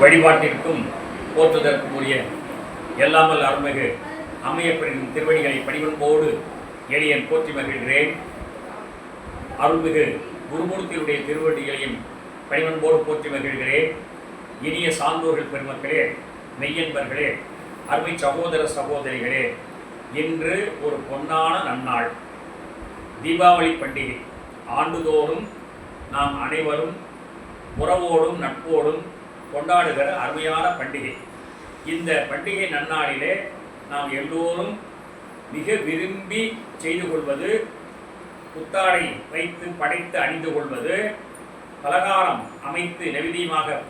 வழிபாட்டிற்கும் போற்றுதற்கும் உரிய எல்லாமல் அருள்மிகு அம்மையப்பரின் திருவடிகளை பணிவன்போடு எளியன் போற்றி மகிழ்கிறேன். அருள்மிகு குருமூர்த்தியுடைய திருவடிகளையும் பணிவன்போடு போற்றி மகிழ்கிறேன். இனிய சான்றோர்கள் பெருமக்களே, மெய்யன்பர்களே, அருமை சகோதர சகோதரிகளே, இன்று ஒரு பொன்னான நன்னாள், தீபாவளி பண்டிகை. ஆண்டுதோறும் நாம் அனைவரும் உறவோடும் நட்போடும் கொண்டாடுகிற அருமையான பண்டிகை. இந்த பண்டிகை நன்னாளிலே நாம் எல்லோரும் மிக விரும்பி செய்து கொள்வது, புத்தாடை வைத்து படைத்து அணிந்து கொள்வது, பலகாரம் அமைத்து நெவேத்தியமாக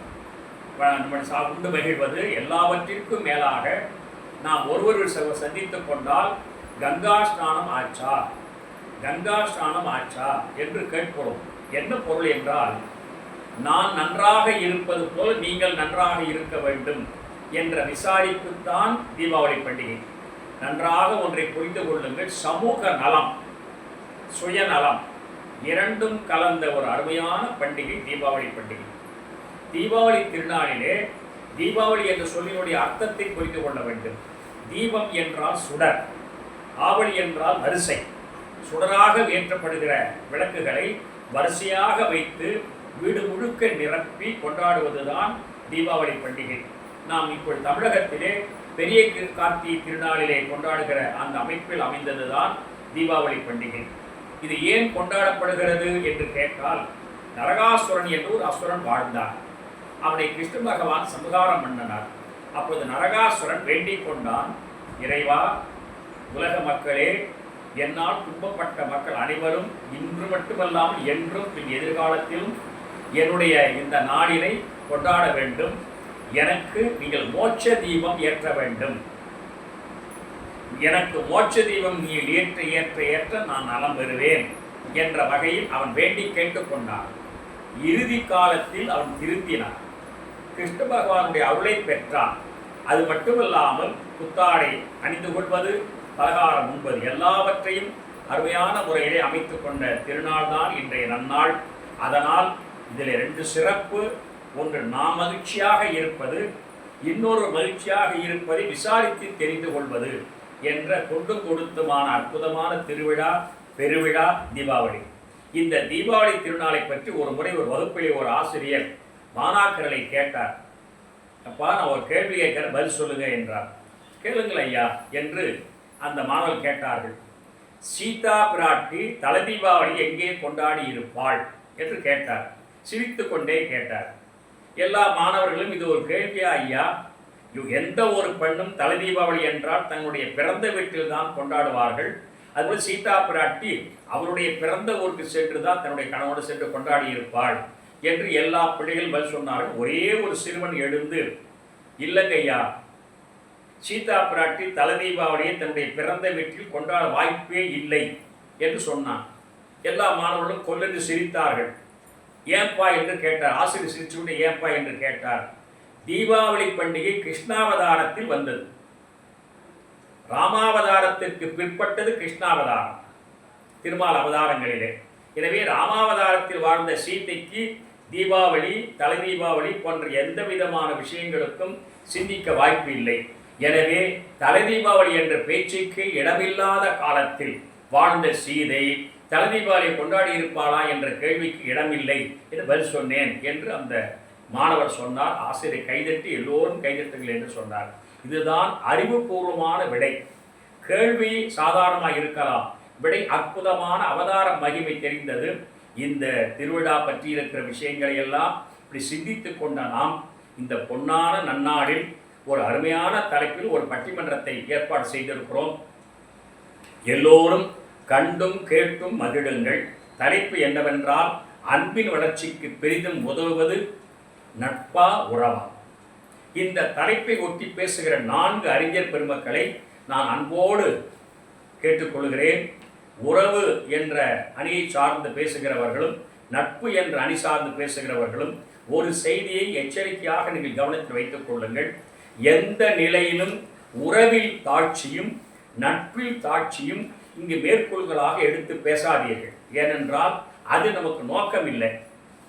உண்டு மகிழ்வது, எல்லாவற்றிற்கும் மேலாக நாம் ஒருவர் சந்தித்து கொண்டால் கங்கா ஸ்நானம் ஆச்சா, கங்கா ஸ்நானம் ஆச்சா என்று கேட்கிறோம். என்ன பொருள் என்றால், நான் நன்றாக இருப்பது போல் நீங்கள் நன்றாக இருக்க வேண்டும் என்ற விசாரிப்புத்தான் தீபாவளி பண்டிகை. நன்றாக ஒன்றை புரிந்து கொள்ளுங்கள். சமூக நலம், சுயநலம் இரண்டும் கலந்த ஒரு அருமையான பண்டிகை தீபாவளி பண்டிகை. தீபாவளி திருநாளிலே தீபாவளி என்ற சொல்லினுடைய அர்த்தத்தை புரிந்து கொள்ள வேண்டும். தீபம் என்றால் சுடர், ஆவளி என்றால் வரிசை. சுடராக ஏற்றப்படுகிற விளக்குகளை வரிசையாக வைத்து வீடு முழுக்க நிரப்பி கொண்டாடுவதுதான் தீபாவளி பண்டிகை. நாம் இப்போது தமிழகத்திலே பெரிய கார்த்திகை திருநாளிலே கொண்டாடுகிற அந்த அமைப்பில் அமைந்ததுதான் தீபாவளி பண்டிகை. இது ஏன் கொண்டாடப்படுகிறது என்று கேட்டால், நரகாசுரன் என்று ஒரு அசுரன் வாழ்ந்தார். அவனை கிருஷ்ண பகவான் சம்ஹாரம் பண்ணினார். அப்போது நரகாசுரன் வேண்டிக் கொண்டான், இறைவா, உலக மக்களே, என்னால் துன்பப்பட்ட மக்கள் அனைவரும் இன்று மட்டுமல்லாமல் என்றும் எதிர்காலத்திலும் என்னுடைய இந்த நாளினை கொண்டாட வேண்டும். எனக்கு நீங்கள் மோட்ச தீபம் ஏற்ற வேண்டும். எனக்கு மோட்ச தீபம் நீ ஏற்ற ஏற்ற ஏற்ற நான் நலம் பெறுவேன் என்ற வகையில் அவன் வேண்டி கேட்டுக்கொண்டான். இறுதி காலத்தில் அவன் திருத்தினான். கிருஷ்ண பகவானுடைய அருளை பெற்றான். அது மட்டுமல்லாமல் புத்தாடை அணிந்து கொள்வது, பலகாரம் உண்பது, எல்லாவற்றையும் அருமையான முறையிலே அமைத்து கொண்ட திருநாள் தான் இன்றைய நன்னாள். அதனால் இதில் ரெண்டு சிறப்பு. ஒன்று, நாம் மகிழ்ச்சியாக இருப்பது, இன்னொரு மகிழ்ச்சியாக இருப்பதை விசாரித்து தெரிந்து கொள்வது என்ற கொண்டு கொடுத்துமான அற்புதமான திருவிழா, பெருவிழா தீபாவளி. இந்த தீபாவளி திருநாளை பற்றி ஒரு முறை ஒரு வகுப்பிலே ஒரு ஆசிரியர் மாணாக்கர்களை கேட்டார். அப்பா, நான் ஒரு கேள்வி கேட்கிற, பதில் சொல்லுங்க என்றார். கேளுங்கள் ஐயா என்று அந்த மாணவர்கள் கேட்டார்கள். சீதா பிராட்டி தலை தீபாவளி எங்கே கொண்டாடி இருப்பாள் என்று கேட்டார். சிரித்து கொண்டே கேட்டார். எல்லா மாணவர்களும் இது ஒரு கேள்வியா ஐயா, எந்த ஒரு பெண்ணும் தலை தீபாவளி என்றால் தன்னுடைய பிறந்த வீட்டில் தான் கொண்டாடுவார்கள். அதுபோல் சீதா பிராட்டி அவருடைய பிறந்த ஊருக்கு சென்று தான் தன்னுடைய கணவனோடு சென்று கொண்டாடி இருப்பாள் என்று எல்லா பிள்ளைகள் பதில் சொன்னார்கள். ஒரே ஒரு சிறுவன் எழுந்து, இல்லைங்க ஐயா, சீதா பிராட்டி தலை தீபாவளியை தன்னுடைய பிறந்த வீட்டில் கொண்டாட வாய்ப்பே இல்லை என்று சொன்னான். எல்லா மாணவர்களும் கொல்லென்று சிரித்தார்கள். ஏன்பா என்று கேட்டார். ஆசிரியர் சிரிச்சுவிட்டு ஏன்பா என்று கேட்டார். தீபாவளி பண்டிகை கிருஷ்ணாவதாரத்தில் வந்தது. ராமாவதாரத்திற்கு பிற்பட்டது கிருஷ்ணாவதாரம், திருமால் அவதாரங்களிலே. எனவே ராமாவதாரத்தில் வாழ்ந்த சீதைக்கு தீபாவளி, தலை தீபாவளி போன்ற எந்த விதமான விஷயங்களுக்கும் சிந்திக்க வாய்ப்பு இல்லை. எனவே தலை தீபாவளி என்ற பேச்சுக்கு இடமில்லாத காலத்தில் வாழ்ந்த சீதை தலை தீபாவளியை கொண்டாடி இருப்பாளா என்ற கேள்விக்கு இடமில்லை என்று பதில் சொன்னேன் என்று அந்த மாணவர் சொன்னார். ஆசிரியர் கைதட்டி எல்லோரும் கைதட்டுங்கள் என்று சொன்னார். இதுதான் அறிவுபூர்வமான விடை. கேள்வி சாதாரணமாக இருக்கலாம், விடை அற்புதமான அவதார மகிமை தெரிந்தது. இந்த திருவிழா பற்றி இருக்கிற விஷயங்களை எல்லாம் இப்படி சிந்தித்து கொண்ட நாம் இந்த பொன்னான நன்னாளில் ஒரு அருமையான தலைப்பில் ஒரு பட்டிமன்றத்தை ஏற்பாடு செய்திருக்கிறோம். எல்லோரும் கண்டும் கேட்டும் மகிழுங்கள். தலைப்பு என்னவென்றால், அன்பின் வளர்ச்சிக்கு பெரிதும் உதவுவது நட்பா உறவா. இந்த தலைப்பை ஒட்டி பேசுகிற 4 அறிஞர் பெருமக்களை நான் அன்போடு கேட்டுக்கொள்கிறேன். உறவு என்ற அணியை சார்ந்து பேசுகிறவர்களும் நட்பு என்ற அணி சார்ந்து பேசுகிறவர்களும் ஒரு செய்தியை எச்சரிக்கையாக நீங்கள் கவனத்தில் வைத்துக் கொள்ளுங்கள். எந்த நிலையிலும் உறவில் தாட்சியும் நட்பில் தாட்சியும் இங்கு மேற்கோள்களாக எடுத்து பேசாதீர்கள். ஏனென்றால் அது நமக்கு நோக்கம் இல்லை.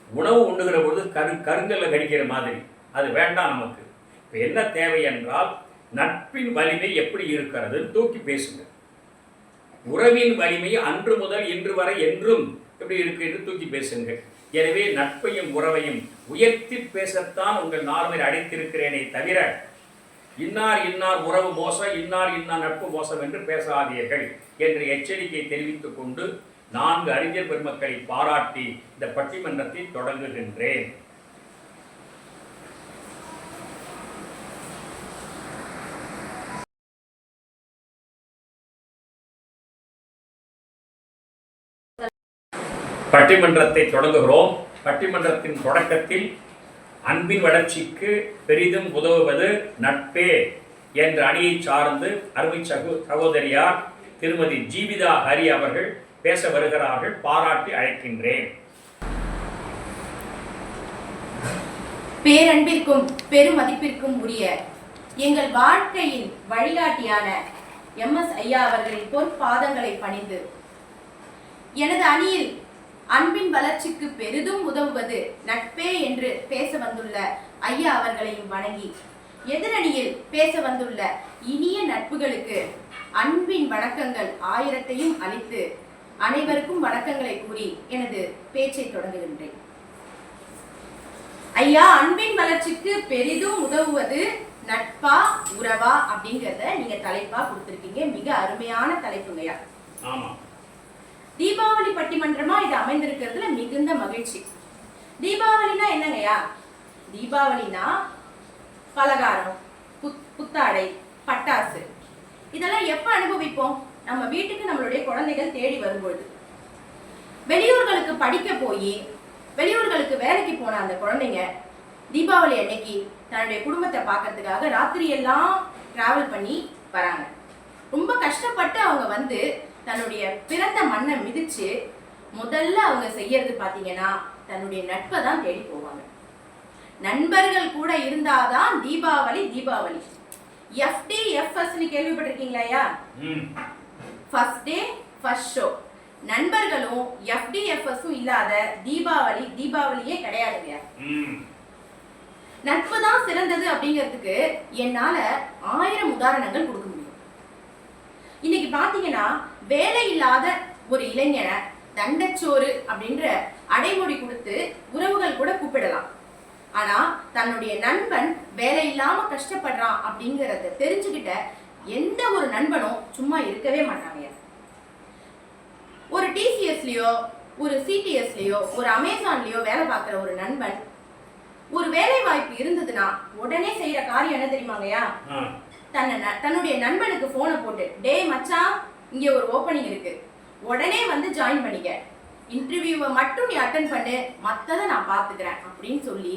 உணவு உண்ணுகிற பொழுது கருங்கல்ல கடிக்கிற மாதிரி அது வேண்டாம் நமக்கு. இப்போ என்ன தேவை என்றால் நட்பின் வலிமை எப்படி இருக்கிறது தூக்கி பேசுங்க. உறவின் வலிமை அன்று முதல் இன்று வரை என்றும் எப்படி இருக்கு என்று தூக்கி பேசுங்க. எனவே நட்பையும் உறவையும் உயர்த்தி பேசத்தான் உங்கள் 4 பேர் அழைத்திருக்கிறேனே தவிர இன்னார் இன்னார் உறவு மோசம், இன்னார் இன்னார் நட்பு மோசம் என்று பேசாதீர்கள் என்று எச்சரிக்கை தெரிவித்துக் கொண்டு 4 அறிஞர் பெருமக்களை பாராட்டி இந்த பட்டிமன்றத்தை தொடங்குகின்றேன். பட்டிமன்றத்தை தொடங்குகிறோம். பட்டிமன்றத்தின் தொடக்கத்தில் அன்பின் வளர்ச்சிக்கு பெரிதும் உதவுவது நட்பே என்ற அணியை சார்ந்து அருமை சகோதரியார் திருமதி ஜீவிதா ஹரி அவர்கள் பேச வருகிறார்கள். பாராட்டி அழைக்கின்றேன். பேரன்பிற்கும் பெருமதிப்பிற்கும் உரிய எங்கள் வாழ்க்கையின் வழிகாட்டியான MS ஐயா அவர்களின் பொற்பாதங்களை பணிந்து எனது அணியில் அன்பின் வளர்ச்சிக்கு பெரிதும் உதவுவது நட்பே என்று பேச வந்துள்ள ஐயா அவர்களையும் வணங்கி எதிரணியில் பேச வந்துள்ள இனிய நட்புகளுக்கு அன்பின் வணக்கங்கள் 1000ஐயும் அளித்து அனைவருக்கும் வணக்கங்களை கூறி எனது பேச்சை தொடங்குகின்றேன். ஐயா, அன்பின் வளர்ச்சிக்கு பெரிதும் உதவுவது நட்பா உறவா அப்படிங்கிறத நீங்க தலைப்பா கொடுத்திருக்கீங்க. மிக அருமையான தலைப்புங்கய்யா. ஆமா, தீபாவளி பட்டிமன்றமா இது அமைந்திருக்கிறதுல மிகுந்த மகிழ்ச்சி. தீபாவளினா என்னங்கய்யா? தீபாவளினா பலகாரம், புத்தாடை, பட்டாசு இதெல்லாம் எப்ப அனுபவிப்போம்? நம்ம வீட்டுக்கு நம்மளுடைய குழந்தைகள் தேடி வரும்பொழுது. வெளியூர்களுக்கு படிக்க போய் வெளியூர்களுக்கு வேலைக்கு போன அந்த குழந்தைங்க தீபாவளி அன்னைக்கு தன்னுடைய குடும்பத்தை பார்க்கறதுக்காக ராத்திரி எல்லாம் டிராவல் பண்ணி வராங்க. ரொம்ப கஷ்டப்பட்டு அவங்க வந்து தன்னுடைய பிறந்த மண்ணை மிதிச்சு முதல்ல அவங்க செய்யறது பாத்தீங்கன்னா தன்னுடைய நட்பை தான் தேடி போவாங்க. நண்பர்கள் கூட இருந்தாதான் தீபாவளி தீபாவளி. FDFSன்னு கேள்விப்பட்டிருக்கீங்களா? First day first show. நண்பர்களும் FDFSம் இல்லாத தீபாவளி தீபாவளியே கிடையாதுங்க. நட்பு தான் சிறந்தது அப்படிங்கிறதுக்கு என்னால 1000 உதாரணங்கள் கொடுக்க முடியும். இன்னைக்கு பாத்தீங்கன்னா வேலை இல்லாத ஒரு இளைஞனை தண்டச்சோறு அப்படின்ற அடைமொழி கொடுத்து உறவுகள் கூட கூப்பிடலாம். ஆனா தன்னுடைய நண்பன் வேலை இல்லாம கஷ்டப்படுறான் அப்படிங்கறத தெரிஞ்சுக்கிட்ட எந்த ஒரு நண்பனும் சும்மா இருக்கவே மாட்டாங்க. ஒரு TCSலயோ ஒரு CTSலயோ ஒரு அமேசான்லயோ வேலை பார்க்குற ஒரு நண்பன் ஒரு வேலை வாய்ப்பு இருந்ததுன்னா உடனே செய்யற காரியம் என்ன தெரியுமாங்கய்யா? தன்னுடைய நண்பனுக்கு போனை போட்டு, டே மச்சான், இங்க ஒரு ஓப்பனிங் இருக்கு, உடனே வந்து ஜாயின் பண்ணிக்க, இன்டர்வியூவை மட்டும் நீ அட்டென்ட் பண்ணு, மத்ததை நான் பாத்துக்கிறேன் அப்படின்னு சொல்லி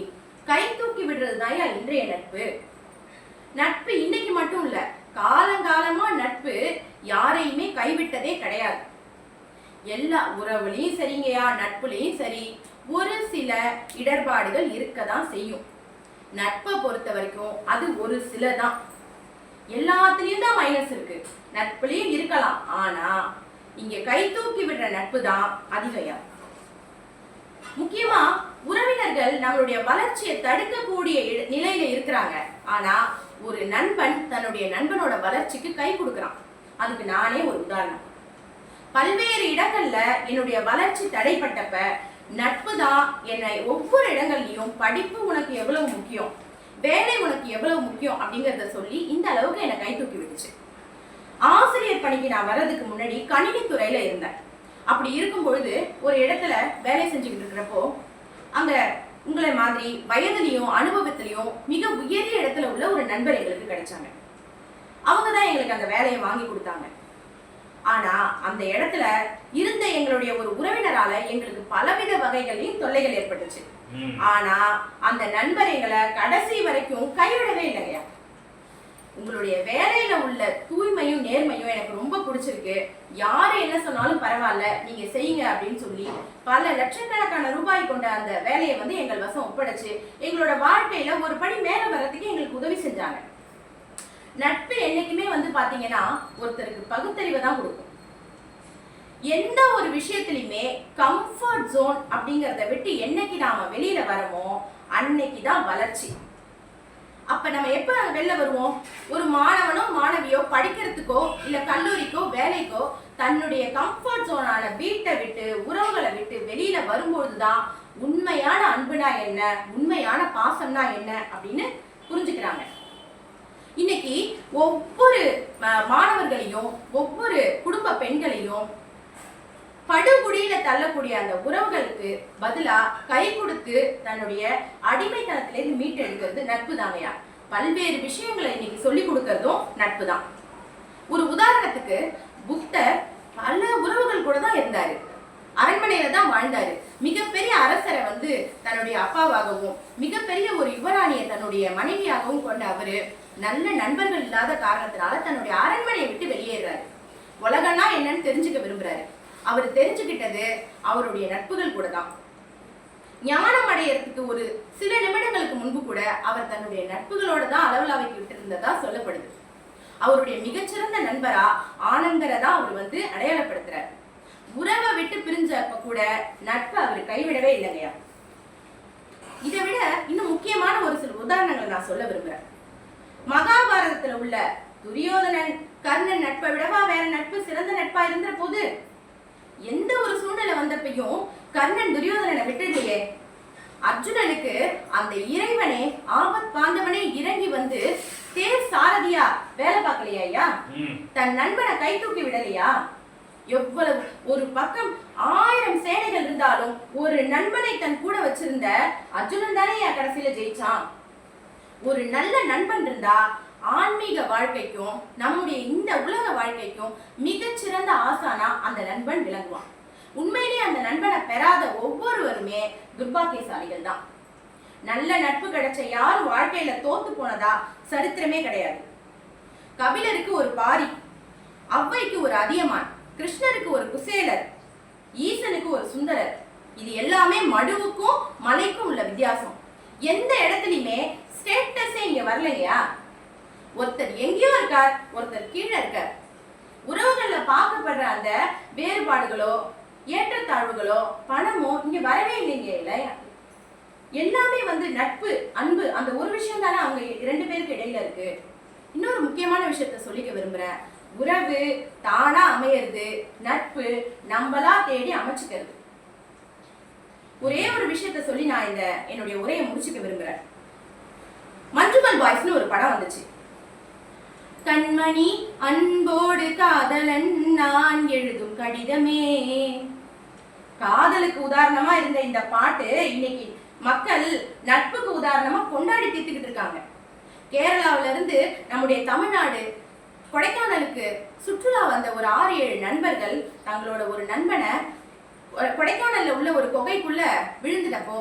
கை தூக்கி விடுறதுதான் இன்றைய நட்பு. நட்பு இன்னைக்கு மட்டும் இல்ல, காலங்காலமா நட்பு யாரையுமே கைவிட்டதே கிடையாது. எல்லா உறவுலையும் சரிங்கய்யா, நட்புலையும் சரி ஒரு சில இடர்பாடுகள் இருக்கதான் செய்யும். நட்பை பொறுத்த வரைக்கும் அது ஒரு சில தான். எல்லாத்துலயும் தான் மைனஸ் இருக்கு, நட்புலயும் இருக்கலாம். ஆனா இங்க கை தூக்கி விடுற நட்பு தான் அதிகம். முக்கியமா உறவினர்கள் நம்மளுடைய வளர்ச்சியை தடுக்கக்கூடிய நிலையில இருக்கிறாங்க. ஆனா ஒரு நண்பன் தன்னுடைய நண்பனோட வளர்ச்சிக்கு கை கொடுக்கறான். அதுக்கு நானே ஒரு உதாரணம். பல்வேறு இடங்கள்ல என்னுடைய வளர்ச்சி தடைப்பட்டப்ப நட்பு தான் என்னை ஒவ்வொரு இடங்கள்லயும் படிப்பு உனக்கு எவ்வளவு முக்கியம், வேலை உனக்கு எவ்வளவு முக்கியம் அப்படிங்கறத சொல்லி இந்த அளவுக்கு என்னை கை தூக்கி விட்டுச்சு. ஆசிரியர் பணிக்கு நான் வர்றதுக்கு முன்னாடி கணினி துறையில இருந்தேன். அப்படி இருக்கும் பொழுது ஒரு இடத்துல வேலை செஞ்சுக்கிட்டு இருக்கிறப்போ அங்க உங்களை மாதிரி வயதுலையும் அனுபவத்திலையும் மிக உயரிய இடத்துல உள்ள ஒரு நண்பர் எங்களுக்கு கிடைச்சாங்க. அவங்கதான் எங்களுக்கு அந்த வேலையை வாங்கி கொடுத்தாங்க. ஆனா அந்த இடத்துல இருந்த எங்களுடைய ஒரு உறவினரால எங்களுக்கு பலவித வகைகளையும் தொல்லைகள் ஏற்பட்டுச்சு. ஆனா அந்த நண்பர் எங்களை கடைசி வரைக்கும் கைவிடவே இல்லைங்க. உங்களுடைய வேலையில உள்ள தூய்மையும் நேர்மையும் எனக்கு ரொம்ப பிடிச்சிருக்கு, யாரு என்ன சொன்னாலும் பரவாயில்ல, நீங்க செய்யுங்க அப்படின்னு சொல்லி பல லட்சக்கணக்கான ரூபாய் கொண்ட அந்த வேலையை வந்து எங்கள் வசம் ஒப்படைச்சு எங்களோட வாழ்க்கையில ஒரு படி மேல வர்றதுக்கு எங்களுக்கு உதவி செஞ்சாங்க. நட்பு என்னைக்குமே வந்து பாத்தீங்கன்னா ஒருத்தருக்கு பகுத்தறிவை தான் கொடுக்கும். எந்த ஒரு விஷயத்திலுமே கம்ஃபர்ட் ஜோன் அப்படிங்கறத விட்டு என்னைக்கு நாம வெளியில வரமோ அன்னைக்குதான் வளர்ச்சி. அப்ப நம்ம எப்ப வெளில வருவோம்? ஒரு மாணவனோ மாணவியோ படிக்கிறதுக்கோ இல்ல கல்லூரிக்கோ வேலைக்கோ தன்னுடைய கம்ஃபர்ட் ஜோனான வீட்டை விட்டு உறவுகளை விட்டு வெளியில வரும்பொழுதுதான் உண்மையான அன்புனா என்ன, உண்மையான பாசம்னா என்ன அப்படின்னு புரிஞ்சுக்கிறாங்க. இன்னைக்கு ஒவ்வொரு மாணவர்களையும் ஒவ்வொரு குடும்ப பெண்களையும் படுகுடியில தள்ளக்கூடிய அந்த உறவுகளுக்கு பதிலா கை கொடுத்து தன்னுடைய அடிமைத்தனத்திலிருந்து மீட்டெடுக்கிறது நட்பு தாங்கயா. பல்வேறு விஷயங்களை இன்னைக்கு சொல்லி கொடுக்கறதும் நட்பு தான். ஒரு உதாரணத்துக்கு புத்தர் பல உறவுகள் கூட தான் இருந்தாரு, அரண்மனையில தான் வாழ்ந்தாரு. மிகப்பெரிய அரசரை வந்து தன்னுடைய அப்பாவாகவும் மிகப்பெரிய ஒரு யுவராணியை தன்னுடைய மனைவியாகவும் கொண்ட அவரு நல்ல நண்பர்கள் இல்லாத காரணத்தினால தன்னுடைய அரண்மனையை விட்டு வெளியேறாரு. உலகம்னா என்னன்னு தெரிஞ்சுக்க விரும்புறாரு. அவர் தெரிஞ்சுக்கிட்டது அவருடைய நட்புகள் கூட தான். ஞானம் அடையறதுக்கு ஒரு சில நிமிடங்களுக்கு முன்பு கூட அவர் தன்னுடைய நட்புகளோட தான் அளவலாவைக்கு விட்டு இருந்ததா சொல்லப்படுது. அவருடைய மிகச்சிறந்த நண்பரா ஆனந்தரை தான் அவர் வந்து அடையாளப்படுத்துறார். உறவை விட்டு பிரிஞ்சப்ப கூட நட்பை அவர் கைவிடவே இல்லைங்கய்யா. இதை விட இன்னும் முக்கியமான ஒரு சில உதாரணங்களை நான் சொல்ல விரும்புறேன். மகாபாரதத்துல உள்ள துரியோதனன் கர்ணன் நட்பை விடவா வேற நட்பு சிறந்த நட்பா இருந்த போது எந்த ஒரு சூழ்நிலை வந்தப்பையும் கர்ணன் துரியோதனனை விட்டுலையே. அர்ஜுனனுக்கு அந்த இறைவனே ஆபத் பாந்தவனே இறங்கி வந்து தேர் சாரதியா வேலை பார்க்கலையா ஐயா? தன் நண்பனை கை தூக்கி விடலையா? எவ்வளவு ஒரு பக்கம் 1000 சேனைகள் இருந்தாலும் ஒரு நண்பனை தன் கூட வச்சிருந்த அர்ஜுனன் தானே கடைசியில ஜெயிச்சான். ஒரு நல்ல நண்பன் இருந்தா ஆன்மீக வாழ்க்கைக்கும் நம்முடைய இந்த உலக வாழ்க்கைக்கும் மிகச்சிறந்த ஆசானா அந்த நண்பன் விளங்குவான். உண்மையிலேயே அந்த நண்பனை பெறாத ஒவ்வொருவருமே துர்பாக்கியசாலிகள் தான். நல்ல நட்பு கிடைச்ச யாரும் வாழ்க்கையில தோத்து போனதா சரித்திரமே கிடையாது. கபிலருக்கு ஒரு பாரி, ஔவைக்கு ஒரு அதியமான், கிருஷ்ணருக்கு ஒரு குசேலர், ஈசனுக்கு ஒரு சுந்தரர். இது எல்லாமே மடுவுக்கும் மலைக்கும் உள்ள வித்தியாசம். எந்த இடத்துலயுமே ஸ்டேட்டஸே இங்க வரலையா? ஒருத்தர் எங்கேயோ இருக்கார், ஒருத்தர் கீழே இருக்கார். உறவுகள்ல பார்க்கப்படுற அந்த வேறுபாடுகளோ ஏற்றத்தாழ்வுகளோ பணமோ இங்க வரவே இல்லைங்க. இல்லையா? எல்லாமே வந்து நட்பு அன்பு அந்த ஒரு விஷயம் தானே அவங்க 2 பேருக்கு இடையில இருக்கு. இன்னொரு முக்கியமான விஷயத்த சொல்லிக்க விரும்புறேன். உறவு தானா அமையிறது, நட்பு நம்மளா தேடி அமைச்சுக்கிறது. ஒரே ஒரு விஷயத்த சொல்லி நான் என்னுடைய உரையை முடிச்சுக்க விரும்புறேன். மஞ்சுமல் பாய்ஸ்னு ஒரு படம் வந்துச்சு. கண்மணி அன்போடு காதலன் நான் எழுதும் கடிதமே. காதலுக்கு உதாரணமா இருந்த இந்த பாட்டு இன்னைக்கு மக்கள் நட்புக்கு உதாரணமா கொண்டாடி தீர்த்துக்கிட்டு இருக்காங்க. கேரளாவில இருந்து நம்முடைய தமிழ்நாடு கொடைக்கானலுக்கு சுற்றுலா வந்த ஒரு 6-7 நண்பர்கள் தங்களோட ஒரு நண்பனை கொடைக்கானல்ல உள்ள ஒரு குகைக்குள்ள விழுந்துட்டப்போ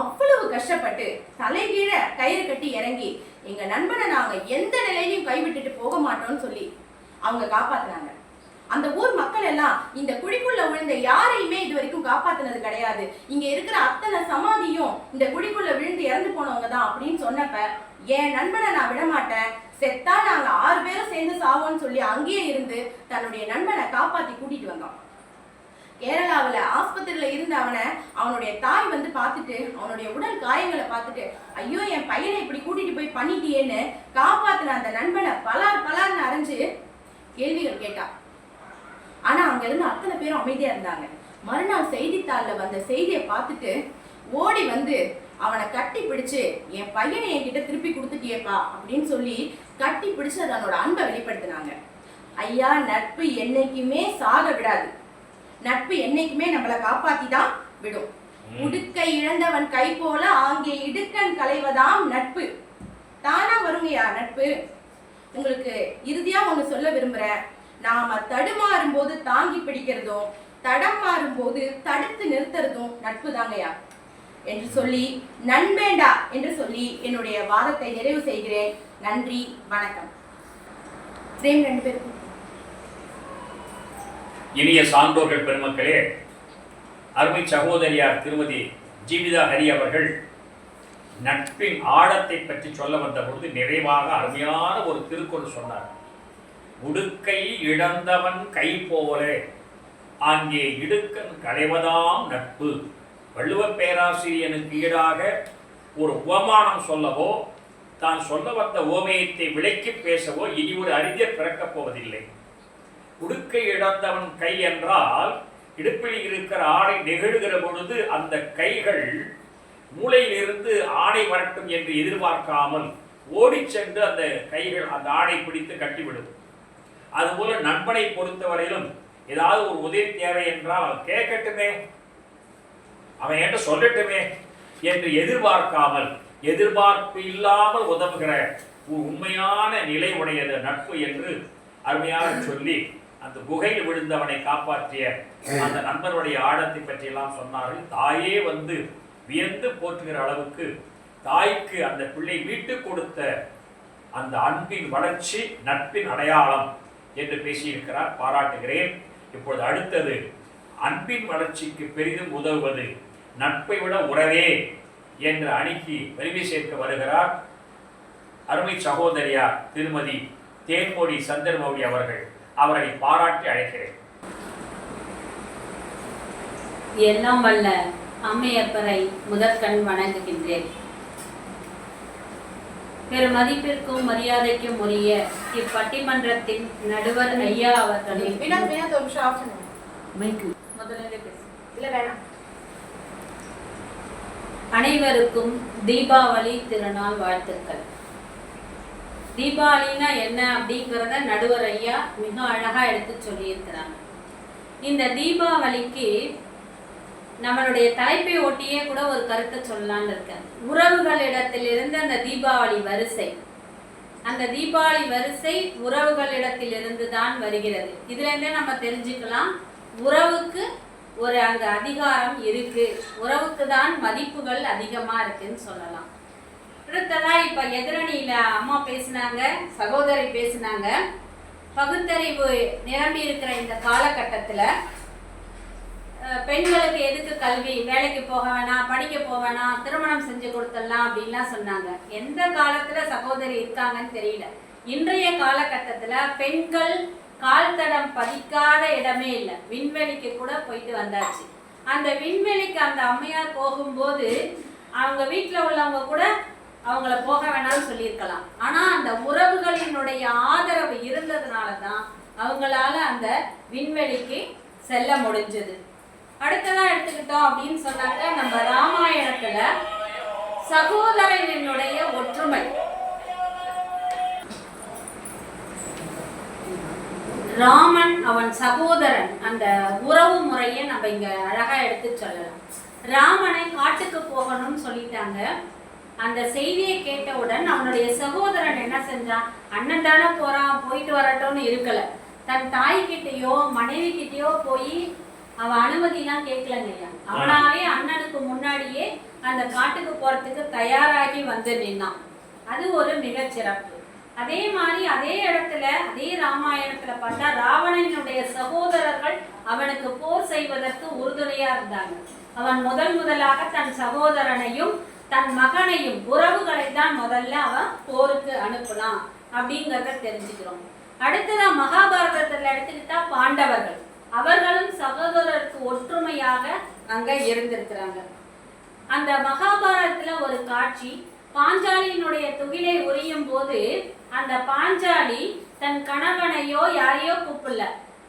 அவ்வளவு கஷ்டப்பட்டு தலைகீழ கயிறு கட்டி இறங்கி எங்க நண்பனை நாங்க எந்த நிலையிலையும் கைவிட்டுட்டு போக மாட்டோம்னு சொல்லி அவங்க காப்பாத்தினாங்க. அந்த ஊர் மக்கள் எல்லாம் இந்த குழிக்குள்ள விழுந்த யாரையுமே இது வரைக்கும் காப்பாத்தினது கிடையாது, இங்க இருக்கிற அத்தனை சமாதியும் இந்த குழிக்குள்ள விழுந்து இறந்து போனவங்க தான் அப்படின்னு சொன்னப்ப என் நண்பனை நான் விட மாட்டேன், செத்தா நாங்க 6 பேரும் சேர்ந்து சாவோம்னு சொல்லி அங்கேயே இருந்து தன்னுடைய நண்பனை காப்பாத்தி கூட்டிட்டு வந்தான். கேரளாவில் ஆஸ்பத்திரியில இருந்த அவனுடைய தாய் வந்து பார்த்துட்டு அவனுடைய உடல் காயங்களை பார்த்துட்டு ஐயோ என் பையனை இப்படி கூட்டிட்டு போய் பண்ணிட்டியேன்னு காப்பாத்தின அந்த நண்பனை பலார்னு அரைஞ்சு கேள்விகள் கேட்டா. ஆனா அங்க இருந்து அத்தனை பேரும் அமைதியா இருந்தாங்க. மறுநாள் செய்தித்தாள்ல வந்த செய்தியை பார்த்துட்டு ஓடி வந்து அவனை கட்டி பிடிச்சு என் பையனை என்கிட்ட திருப்பி கொடுத்துட்டியேப்பா அப்படின்னு சொல்லி கட்டி பிடிச்சு அதனோட அன்பை வெளிப்படுத்தினாங்க. ஐயா, நட்பு என்னைக்குமே சாக விடாது. நட்பு என்னைக்குமே நம்மளை காப்பாத்தி தான் விடும். உடுக்கை இழந்தவன் கை போல ஆங்கே இடுக்கன் களைவதாம் நட்பு. தானா வருங்கயா நட்பு. உங்களுக்கு இறுதியா ஒண்ணு சொல்ல விரும்புறேன். நாம தடுமாறும் போது தாங்கி பிடிக்கிறதும் தடம் மாறும் போது தடுத்து நிறுத்துறதும் நட்பு தாங்கயா என்று சொல்லி நண்பேண்டா என்று சொல்லி என்னுடைய வாதத்தை நிறைவு செய்கிறேன். நன்றி, வணக்கம். பிரேம் 2 பேருக்கும். இனிய சான்றோர்கள் பெருமக்களே, அருமை சகோதரியார் திருமதி ஜீவிதா ஹரி அவர்கள் நட்பின் ஆழத்தை பற்றி சொல்ல வந்த பொழுது நிறைவாக அருமையான ஒரு திருக்குறள் சொன்னார். உடுக்கை இழந்தவன் கை போல அங்கே இடுக்கன் களைவதாம் நட்பு. வள்ளுவ பேராசிரியனுக்கு ஈடாக ஒரு உவமானம் சொல்லவோ தான் சொல்ல வந்த ஓமயத்தை விளக்கி பேசவோ இனி ஒரு அறிஞர் பிறக்கப் போவதில்லை. உடுக்கை இழந்தவன் கை என்றால் இடுப்பில் இருக்கிற ஆடை நெகிழுகிற பொழுது அந்த கைகள் மூளையில் இருந்து ஆடை வரட்டும் என்று எதிர்பார்க்காமல் ஓடி சென்று அந்த கைகள் அந்த ஆடை பிடித்து கட்டிவிடும். அதுபோல நண்பனை பொறுத்தவரையிலும் ஏதாவது ஒரு உதவி தேவை என்றால் அவன் கேட்கட்டுமே, அவன் என்கிட்ட சொல்லட்டுமே என்று எதிர்பார்க்காமல், எதிர்பார்ப்பு இல்லாமல் உதவுகிற ஒரு உண்மையான நிலை உடையது நட்பு என்று அருமையாக சொல்லி அந்த குகையில் விழுந்தவனை காப்பாற்றிய அந்த நண்பருடைய ஆழத்தை பற்றி எல்லாம் சொன்னார்கள். தாயே வந்து வியந்து போற்றுகிற அளவுக்கு தாய்க்கு அந்த பிள்ளை மீட்டு கொடுத்த அந்த அன்பின் வளர்ச்சி நட்பின் அடையாளம் என்று பேசியிருக்கிறார். பாராட்டுகிறேன். இப்பொழுது அடுத்தது அன்பின் வளர்ச்சிக்கு பெரிதும் உதவுவது நட்பை விட உறவே என்ற அணிக்கு வலிமை சேர்க்க வருகிறார் அருமை சகோதரியார் திருமதி தேன்மொழி சந்திரமௌழி அவர்கள். அவரை பாராட்டி அழைக்கிறேன். எல்லாம் வல்ல அம்மையப்பரை முதற்கண் வணங்குகின்றேன். பெருமதிப்பிற்கும் மரியாதைக்கும் உரிய இப்பட்டிமன்றத்தின் நடுவர் ஐயா அவர்களின் அனைவருக்கும் தீபாவளி திருநாள் வாழ்த்துக்கள். தீபாவளினா என்ன அப்படிங்கிறத நடுவர் ஐயா மிக அழகா எடுத்து சொல்லியிருக்கிறாங்க. இந்த தீபாவளிக்கு நம்மளுடைய தலைப்பை ஒட்டியே கூட ஒரு கருத்தை சொல்லலான்னு இருக்கேன். உறவுகளிடத்திலிருந்து அந்த தீபாவளி வரிசை, அந்த தீபாவளி வரிசை உறவுகளிடத்திலிருந்து தான் வருகிறது. இதுல இருந்தே நம்ம தெரிஞ்சுக்கலாம், உறவுக்கு ஒரு அங்க அதிகாரம் இருக்கு, உறவுக்கு தான் மதிப்புகள் அதிகமா இருக்குன்னு சொல்லலாம். அடுத்ததா இப்ப எதிரணியில அம்மா பேசினாங்க, சகோதரி பேசினாங்க. பகுத்தறிவு நிரம்பி இருக்கிற இந்த காலகட்டத்துல பெண்களுக்கு எதுக்கு கல்வி, வேலைக்கு போக வேணாம், படிக்க போக வேணாம், திருமணம் செஞ்சு கொடுத்துடலாம் அப்படின்லாம் சொன்னாங்க. எந்த காலத்துல சகோதரி இருக்காங்கன்னு தெரியல. இன்றைய காலகட்டத்துல பெண்கள் கால் தடம் பதிக்காத இடமே இல்லை. விண்வெளிக்கு கூட போயிட்டு வந்தாச்சு. அந்த விண்வெளிக்கு அந்த அம்மையார் போகும்போது அவங்க வீட்டில் உள்ளவங்க கூட அவங்கள போக வேணாம்னு சொல்லியிருக்கலாம். ஆனா அந்த உறவுகளினுடைய ஆதரவு இருந்ததுனால தான் அவங்களால அந்த விண்வெளிக்கு செல்ல முடிஞ்சது. அடுத்ததா எடுத்துக்கிட்டோம் அப்படின்னு சொன்னாக்க, நம்ம ராமாயணத்துல சகோதரனுடைய ஒற்றுமை, ராமன் அவன் சகோதரன், அந்த உறவு முறையை நம்ம இங்க அழகா எடுத்து சொல்லலாம். ராமனை காட்டுக்கு போகணும்னு சொல்லிட்டாங்க. அந்த செய்தியை கேட்டவுடன் அவனுடைய சகோதரன் என்ன செஞ்சான், அண்ணன் தானே போறான், போயிட்டு வரட்டும்னு இருக்கல. தன் தாய்கிட்டயோ மனைவி கிட்டயோ போய் அவன் அனுமதிலாம் கேட்கலங்கய்யா. அவனாவே அண்ணனுக்கு முன்னாடியே அந்த காட்டுக்கு போறதுக்கு தயாராகி வந்து நின்னான். அது ஒரு மிகச்சிறப்பு. அதே மாதிரி அதே இடத்துல அதே ராமாயணத்துல பார்த்தா ராவணனுடைய சகோதரர்கள் அவனுக்கு போர் செய்வதற்கு உறுதுணையா இருந்தாங்க. அவன் முதலாக தன் சகோதரனையும் தன் மகனையும், உறவுகளை தான் முதல்ல அவன் போருக்கு அனுப்பலாம் அப்படிங்கிறத தெரிஞ்சுக்கிறோம். அடுத்ததா மகாபாரதத்துல எடுத்துக்கிட்டா பாண்டவர்கள், அவர்களும் சகோதரருக்கு ஒற்றுமையாக அங்க இருந்திருக்கிறாங்க. அந்த மகாபாரதத்துல ஒரு காட்சி, பாஞ்சாலியினுடைய துகிலை உரியும் போது அந்த பாஞ்சாலி தன் கணவனையோ யாரையோ கூப்பிடல,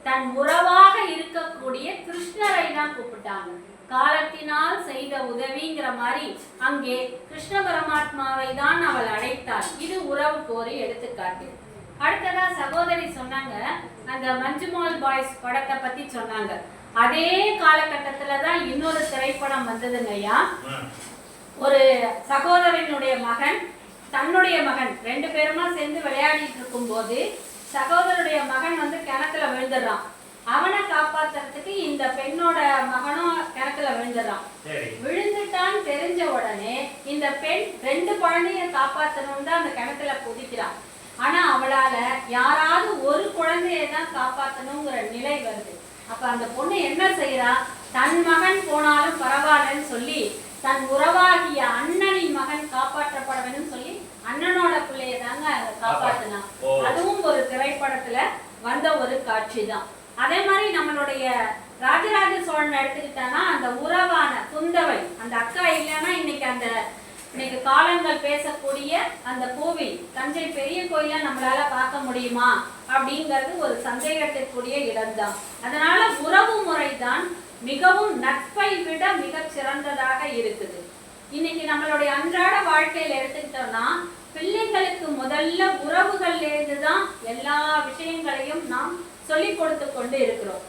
தன் உறவாக இருக்கக்கூடிய கிருஷ்ணரை தான் கூப்பிட்டாங்க. காலத்தினால் செய்த உதவிங்கிற மாதிரி அங்கே கிருஷ்ண பரமாத்மாவை தான் அவள் அழைத்தாள். இது உறவுக்கு ஒரு எடுத்துக்காட்டு. அடுத்ததா சகோதரி சொன்னாங்க, அந்த மஞ்சுமால் பாய்ஸ் படத்தை பத்தி சொன்னாங்க. அதே காலகட்டத்துலதான் இன்னொரு திரைப்படம் வந்ததுங்கய்யா. ஒரு சகோதரனுடைய மகன் தன்னுடைய மகன் ரெண்டு பேருமா சேர்ந்து விளையாடிட்டு இருக்கும் போது சகோதரனுடைய மகன் வந்து கிணத்துல விழுந்துடுறான். அவனை காப்பாத்துறதுக்கு இந்த பெண்ணோட மகனும் கிணத்துல விழுந்துடுறான். விழுந்துட்டான்னு தெரிஞ்ச உடனே இந்த பெண் ரெண்டு குழந்தைய காப்பாத்தணும்னு தான் அந்த கிணத்துல குதிக்கிறான். ஆனா அவளால யாராவது ஒரு குழந்தைய தான் காப்பாத்தணுங்கிற நிலை வருது. அப்ப அந்த பொண்ணு என்ன செய்யறா, தன் மகன் போனாலும் பரவாயில்லன்னு சொல்லி தன் உறவாகிய அண்ணனின் மகன் காப்பாற்றப்பட வேண்டும் சொல்லி அண்ணனோட பிள்ளைய தாங்க காப்பாத்தினான். அதுவும் ஒரு திரைப்படத்துல வந்த ஒரு காட்சி தான். அதே மாதிரி நம்மளுடைய ராஜராஜ சோழன் எடுத்துக்கிட்டானா அந்த உறவான குந்தவை, அந்த அக்கா இல்லைன்னா இன்னைக்கு அந்த இன்னைக்கு காலங்கள் பேசக்கூடிய அந்த கோவில் தஞ்சை பெரிய கோயிலை நம்மளால பார்க்க முடியுமா அப்படிங்கிறது ஒரு சந்தேகத்திற்குரிய இடம்தான். அதனால உறவு முறைதான் மிகவும் நட்பை விட மிக சிறந்ததாக இருக்குது. இன்னைக்கு நம்மளுடைய அன்றாட வாழ்க்கையில எடுத்துக்கிட்டோம்னா பிள்ளைங்களுக்கு முதல்ல உறவுகள்ல இருந்துதான் எல்லா விஷயங்களையும் நாம் சொல்லி கொடுத்து கொண்டு இருக்கிறோம்.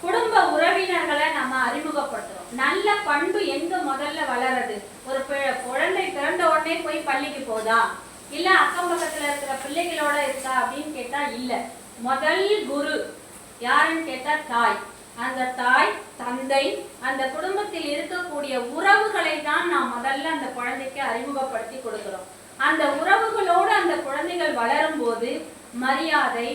குடும்ப உறவினர்களை நம்ம அறிமுகப்படுத்துறோம். நல்ல பண்பு எங்க முதல்ல வளருது? ஒரு குழந்தை பிறந்த உடனே போய் பள்ளிக்கு போதா, இல்ல அக்கம் பக்கத்துல இருக்கிற பிள்ளைகளோட இருக்கா அப்படின்னு கேட்டா இல்ல. முதல் குரு யாருன்னு கேட்டா தாய். அந்த தாய், தந்தை, அந்த குடும்பத்தில் இருக்கக்கூடிய உறவுகளை தான் நாம் முதல்ல அந்த குழந்தைக்கு அறிமுகப்படுத்தி கொடுக்கிறோம். அந்த உறவுகளோடு அந்த குழந்தைகள் வளரும் போது மரியாதை,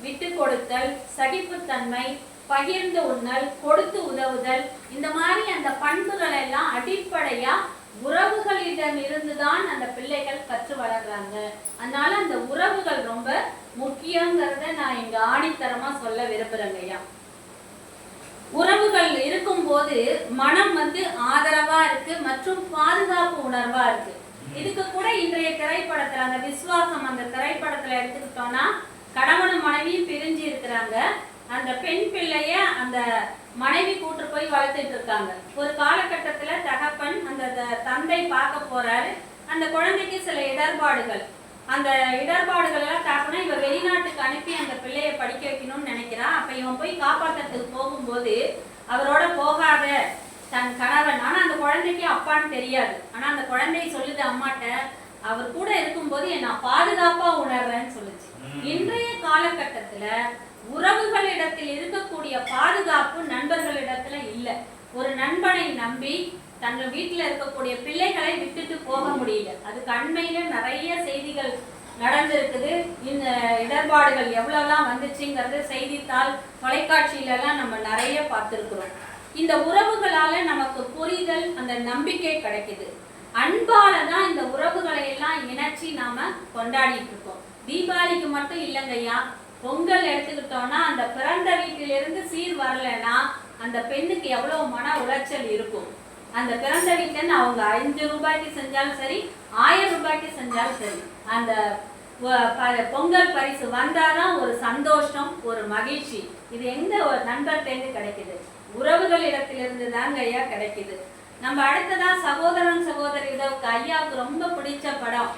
விட்டு கொடுத்தல், சகிப்புத்தன்மை, பகிர்ந்து உண்ணல், கொடுத்து உதவுதல், இந்த மாதிரி அந்த பண்புகள் எல்லாம் அடிப்படையா உறவுகளிடம் இருந்துதான் அந்த பிள்ளைகள் கற்று வளர்றாங்க. அதனால அந்த உறவுகள் ரொம்ப முக்கியங்கிறத நான் இங்க ஆணித்தரமா சொல்ல விரும்புறேங்கய்யா. உறவுகள் இருக்கும் போது மனம் ஆதரவா இருக்கு மற்றும் பாதுகாப்பு உணர்வா இருக்கு. இதுக்கு கூட இன்றைய திரைப்படத்துல அந்த விசுவாசம் அந்த திரைப்படத்துல எடுத்துக்கிட்டோம்னா கணவனும் மனைவியும் பிரிஞ்சு இருக்கிறாங்க. அந்த பெண் பிள்ளைய அந்த மனைவி கூட்டு போய் வளர்த்துட்டு இருக்காங்க. ஒரு காலகட்டத்துல தகப்பன் அந்த தந்தை பார்க்க போறாரு. அந்த குழந்தைக்கு சில இடர்பாடுகள், அந்த இடர்பாடுகள் எல்லாம் தாக்கணும். இவ வெளிநாட்டுக்கு அனுப்பி அந்த பிள்ளைய படிக்க வைக்கணும்னு நினைக்கிறான். அப்ப இவன் போய் காப்பாற்றுறதுக்கு போகும்போது அவரோட போகாத தன் கணவன், ஆனா அந்த குழந்தைக்கு அப்பான்னு தெரியாது. ஆனா அந்த குழந்தை சொல்லுது அம்மாட்ட, அவர் கூட இருக்கும்போது நான் பாதுகாப்பா உணர்றேன்னு சொல்லுச்சு. இன்றைய காலகட்டத்துல உறவுகளிடத்தில் இருக்கக்கூடிய பாதுகாப்பு நண்பர்களிடத்துல இல்ல. ஒரு நண்பனை நம்பி தங்க வீட்டுல இருக்கக்கூடிய பிள்ளைகளை விட்டுட்டு போக முடியல. அதுக்கு அண்மையில நிறைய செய்திகள் நடந்திருக்குது. இந்த இடர்பாடுகள் எவ்வளவுலாம் வந்துச்சுங்கிறது செய்தித்தாள், தொலைக்காட்சியில எல்லாம் நம்ம நிறைய பார்த்திருக்கிறோம். இந்த உறவுகளால நமக்கு புரிதல், அந்த நம்பிக்கை கிடைக்குது. அன்பால தான் இந்த உறவுகளை எல்லாம் இணைச்சி நாம கொண்டாடிட்டு இருக்கோம். தீபாவளிக்கு மட்டும் இல்லைங்கய்யா, பொங்கல் எடுத்துக்கிட்டோம்னா அந்த பிறந்த வீட்டிலிருந்து சீர் வரலைன்னா அந்த பெண்ணுக்கு எவ்வளவு மன உளைச்சல் இருக்கும். அந்த பிறந்த வீட்டுன்னு அவங்க 5 ரூபாய்க்கு செஞ்சாலும் சரி, 1000 ரூபாய்க்கு செஞ்சாலும் சரி, அந்த பொங்கல் பரிசு வந்தாதான் ஒரு சந்தோஷம், ஒரு மகிழ்ச்சி. இது எங்க ஒரு நண்பர்கிட்ட கிடைக்குது? உறவுகள் இடத்திலிருந்து தாங்க ஐயா கிடைக்குது. நம்ம அடுத்ததா சகோதரன் சகோதரி உதவுக்கு ஐயாவுக்கு ரொம்ப பிடிச்ச படம்,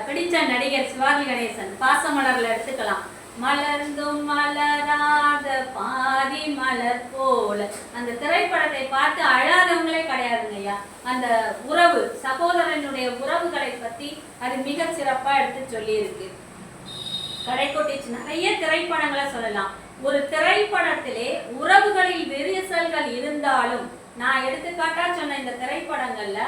பிடிச்ச நடிகர் சிவாஜி கணேசன். பாசமலர்ல எடுத்துக்கலாம். மலர்ந்தும் மலராத பாதி மலர் போல, அந்த திரைப்படத்தை பார்த்து அழாதவங்களே கிடையாதுங்க ஐயா. அந்த உறவு, சகோதரனுடைய உறவுகளை பத்தி அது மிக சிறப்பா எடுத்து சொல்லி இருக்கு. கடைக்கோட்டிச்சு நிறைய திரைப்படங்களை சொல்லலாம். ஒரு திரைப்படத்திலே உறவுகளில் விரிசல்கள் இருந்தாலும், நான் எடுத்துக்காட்டா சொன்ன இந்த திரைப்படங்கள்ல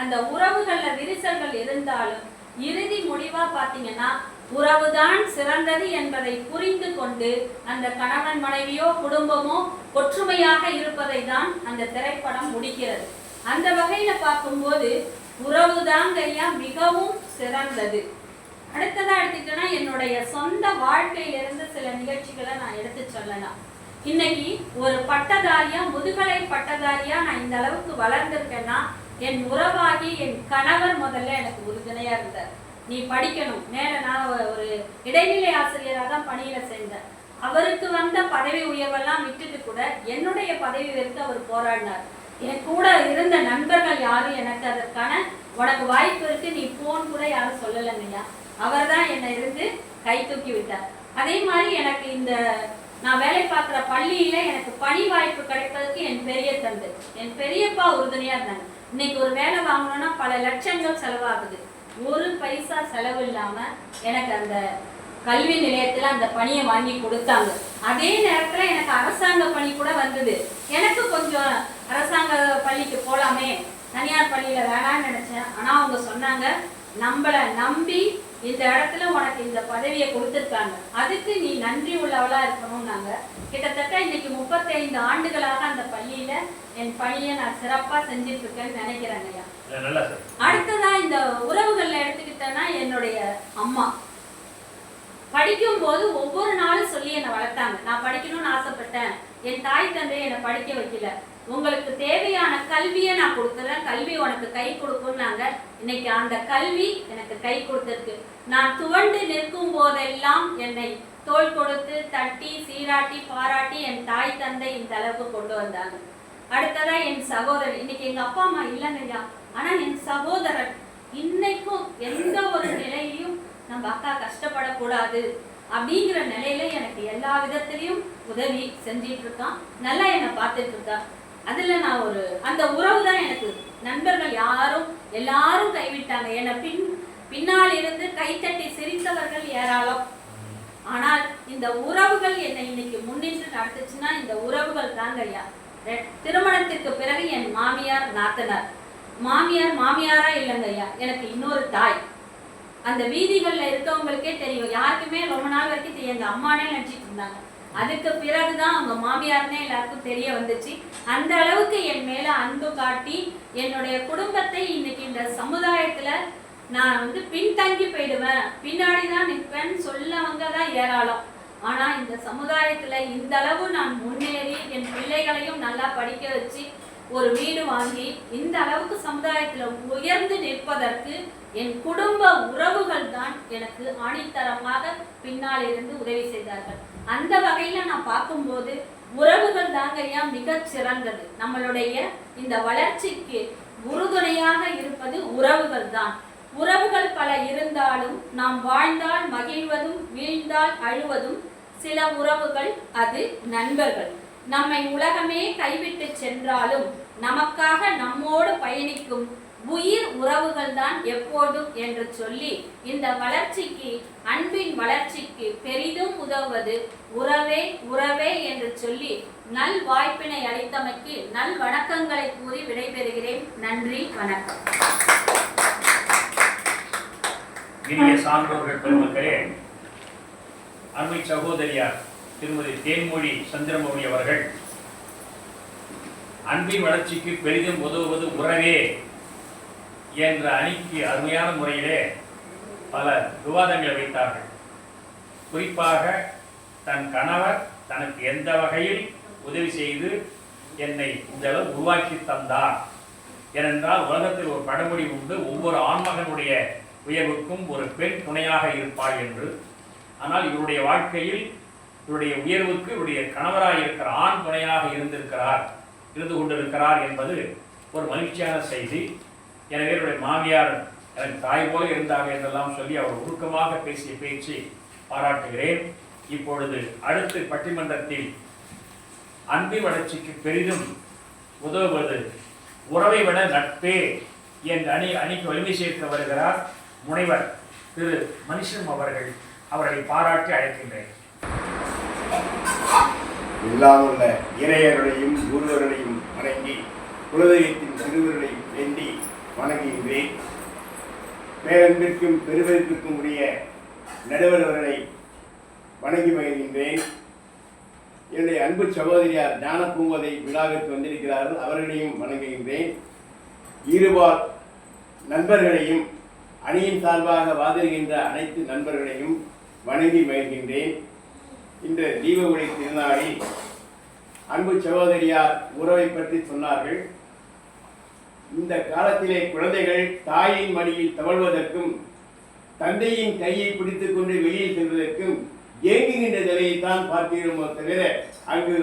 அந்த உறவுகள்ல விரிசல்கள் இருந்தாலும் இறுதி முடிவா பாத்தீங்கன்னா உறவுதான் சிறந்தது என்பதை புரிந்து கொண்டு அந்த கணவன் மனைவியோ குடும்பமோ ஒற்றுமையாக இருப்பதை தான் அந்த திரைப்படம் முடிக்கிறது. அந்த வகையில பார்க்கும்போது உறவுதான் ஐயா மிகவும் சிறந்தது. அடுத்ததா எடுத்துக்கிட்டோன்னா என்னுடைய சொந்த வாழ்க்கையிலிருந்து சில நிகழ்ச்சிகளை நான் எடுத்து சொல்லலாம். இன்னைக்கு ஒரு பட்டதாரியா, முதுகலை பட்டதாரியா நான் இந்த அளவுக்கு வளர்ந்திருக்கேன்னா என் உறவாகி என் கணவர் முதல்ல எனக்கு உறுதுணையா இருந்தார். நீ படிக்கணும். மேல நான் ஒரு இடைநிலை ஆசிரியராக தான் பணியில சேர்ந்தேன். அவருக்கு வந்த பதவி உயர்வெல்லாம் விட்டுட்டு கூட என்னுடைய பதவி உயர்த்து அவர் போராடினார். என் கூட இருந்த நண்பர்கள் யாரும் எனக்கு அதற்கான உனக்கு வாய்ப்பு இருக்கு நீ போன் கூட யாரும் சொல்லலைங்கய்யா. அவர் தான் என்னை இருந்து கை தூக்கி விட்டார். அதே மாதிரி எனக்கு இந்த நான் வேலை பார்க்குற பள்ளியில எனக்கு பணி வாய்ப்பு கிடைப்பதற்கு என் பெரிய தந்தை, என் பெரியப்பா உறுதுணையா இருந்தாங்க. இன்னைக்கு ஒரு வேலை வாங்கணும்னா பல லட்சங்கள் செலவாகுது. ஒரு பைசா செலவு இல்லாம எனக்கு அந்த கல்வி நிலையத்துல அந்த பணியை வாங்கி கொடுத்தாங்க. அதே நேரத்துல எனக்கு அரசாங்க பணி கூட வந்தது. எனக்கு கொஞ்சம் அரசாங்க பள்ளிக்கு போலாமே, தனியார் பள்ளியில வேணான்னு நினைச்சேன். ஆனா அவங்க சொன்னாங்க, நம்மளை நம்பி இந்த இடத்துல உனக்கு இந்த பதவியை கொடுத்துருக்காங்க, அதுக்கு நீ நன்றி உள்ளவளா இருக்கணும்னாங்க. கிட்டத்தட்ட இன்னைக்கு 35 ஆண்டுகளாக அந்த பள்ளியில என் பணியை நான் சிறப்பா செஞ்சிட்டு இருக்கேன்னு நினைக்கிறேன் ஐயா. அடுத்ததா இந்த உறவுகள்ல எடுத்துக்கிட்டேன்னா என்னுடைய அம்மா படிக்கும் போது ஒவ்வொரு நாளும் சொல்லி என்னை வளர்த்தாங்க. நான் படிக்கணும்னு ஆசைப்பட்டேன், என் தாய் தந்தை என்னை படிக்க வைக்கல. உங்களுக்கு தேவையான கல்வியை நான் கொடுக்குறேன், கல்வி உனக்கு கை கொடுக்கும்னாங்க. இன்னைக்கு அந்த கல்வி எனக்கு கை கொடுத்திருக்கு. நான் துவண்டு நிற்கும் போதெல்லாம் என்னை தோள் கொடுத்து தட்டி சீராட்டி பாராட்டி என் தாய் தந்தை இந்த அளவுக்கு கொண்டு வந்தாங்க. அடுத்ததா என் சகோதரன், இன்னைக்கு எங்க அப்பா அம்மா இல்லைங்கய்யா, ஆனா என் சகோதரன் இன்னைக்கும் எந்த ஒரு நிலையிலையும் நம்ம அக்கா கஷ்டப்படக்கூடாது அப்படிங்கிற நிலையில எனக்கு எல்லா விதத்திலையும் உதவி செஞ்சிட்டு இருக்கான், நல்லா என்னை பார்த்துட்டு இருக்கான். அதுல நான் அந்த உறவு தான் எனக்கு. நண்பர்கள் எல்லாரும் கைவிட்டாங்க, என்னை பின்னால் இருந்து கைத்தட்டி சிரித்தவர்கள் ஏராளம். ஆனால் இந்த உறவுகள் என்னை இன்னைக்கு முன்னின்று நடத்துச்சுன்னா இந்த உறவுகள் தாங்க ஐயா. திருமணத்திற்கு பிறகு என் மாமியார் நாத்தனார், மாமியாரா இல்லைங்க ஐயா, எனக்கு இன்னொரு தாய். அந்த வீதிகள்ல இருக்கவங்களுக்கே தெரியும், யாருக்குமே ரொம்ப நாள் வரைக்கும் எங்க அம்மானே நினைச்சிட்டு இருந்தாங்க. அதுக்கு பிறகுதான் அவங்க மாமியார்னே எல்லாருக்கும் தெரிய வந்துச்சு. அந்த அளவுக்கு என் மேல அன்பு காட்டி என்னுடைய குடும்பத்தை இன்னைக்கு இந்த சமுதாயத்துல நான் பின்தங்கி போயிடுவேன், பின்னாடிதான் நிற்பேன்னு சொல்லவங்க தான் ஏராளம். ஆனா இந்த சமுதாயத்துல இந்த அளவு நான் முன்னேறி என் பிள்ளைகளையும் நல்லா படிக்க வச்சு ஒரு வீடு வாங்கி இந்த அளவுக்கு சமுதாயத்துல உயர்ந்து நிற்பதற்கு என் குடும்ப உறவுகள் தான் எனக்கு ஆணித்தரமாக பின்னால் இருந்து உதவி செய்தார்கள். அந்த வகையில நான் பார்க்கும்போது உறவுகள் தாங்க ஐயா மிகச் சிறந்தது. நம்மளுடைய இந்த வளர்ச்சிக்கு உறுதுணையாக இருப்பது உறவுகள் தான். உறவுகள் பல இருந்தாலும் நாம் வாழ்ந்தால் மகிழ்வதும் வீழ்ந்தால் அழுவதும் சில உறவுகள், அது நண்பர்கள். நம்மை உலகமே கைவிட்டு சென்றாலும் நமக்காக நம்மோடு பயணிக்கும் உயிர் உறவுகள் தான் எப்போதும் என்று சொல்லி இந்த வளர்ச்சிக்கு, அன்பின் வளர்ச்சிக்கு பெரிதும் உதவுவது உறவே என்று சொல்லி நல் வாய்ப்பினை அளித்தமைக்கு நல் வணக்கங்களை கூறி விடைபெறுகிறேன். நன்றி, வணக்கம். இனிய சான்றோர்கள் பெருமக்களே, அருமை சகோதரியார் திருமதி தேன்மொழி சந்திரமௌழி அவர்கள் அன்பின் வளர்ச்சிக்கு பெரிதும் உதவுவது உறவே என்ற அணிக்கு அருமையான முறையிலே பல விவாதங்களை வைத்தார்கள். குறிப்பாக தன் கணவர் தனக்கு எந்த வகையில் உதவி செய்து என்னை இந்த அளவு உருவாக்கி தந்தார். ஏனென்றால் உலகத்தில் ஒரு பழமொழி உண்டு, ஒவ்வொரு ஆண்மகனுடைய உயர்வுக்கும் ஒரு பெண் துணையாக இருப்பாள் என்று. ஆனால் இவருடைய வாழ்க்கையில் இவருடைய உயர்வுக்கு இவருடைய கணவராக இருக்கிற ஆண் துணையாக இருந்து கொண்டிருக்கிறார் என்பது ஒரு மகிழ்ச்சியான செய்தி. எனவே இவருடைய மாமியார் எனக்கு தாய் போல இருந்தாங்க என்றெல்லாம் சொல்லி அவர் உருக்கமாக பேசிய பேச்சு பாராட்டுகிறேன். இப்பொழுது அடுத்து பட்டிமன்றத்தில் அன்பின் வளர்ச்சிக்கு பெரிதும் உதவுவது உறவை விட நட்பே என்ற அணிக்கு வலிமை சேர்க்க வருகிறார் முனைவர் திரு மணிஷம் அவர்கள். அவரை பாராட்டி அழைக்கின்றேன். இல்லாமல்ல இறையர்களையும் குருவர்களையும் வணங்கி குலதெய்வத்தின் திருவர்களையும் வேண்டி வணங்குகின்றேன். பேரன்பிற்கும் பெருமதிப்பிற்கும் உரிய நடுவர் அவர்களை வணங்கி மகிழ்கின்றேன். என்னுடைய அன்பு சகோதரியார் ஞான பூங்கோதை விழாவிற்கு வந்திருக்கிறார்கள், அவர்களையும் வணங்குகின்றேன். இருபால் நண்பர்களையும் அணியின் சார்பாக வாதிடுகின்ற அனைத்து நண்பர்களையும் வணங்கி மகிழ்கின்றேன். இந்த தீப ஒளி திருநாளில் அன்பு சகோதரியார் உறவை பற்றி சொன்னார்கள். இந்த காலத்திலே குழந்தைகள் தாயின் மடியில் தவழ்வதற்கும் தந்தையின் கையை பிடித்துக் கொண்டு வெளியில் செல்வதற்கும் ஏங்குகின்ற நிலையைத்தான் பார்க்கிறோமோ தவிர அங்கு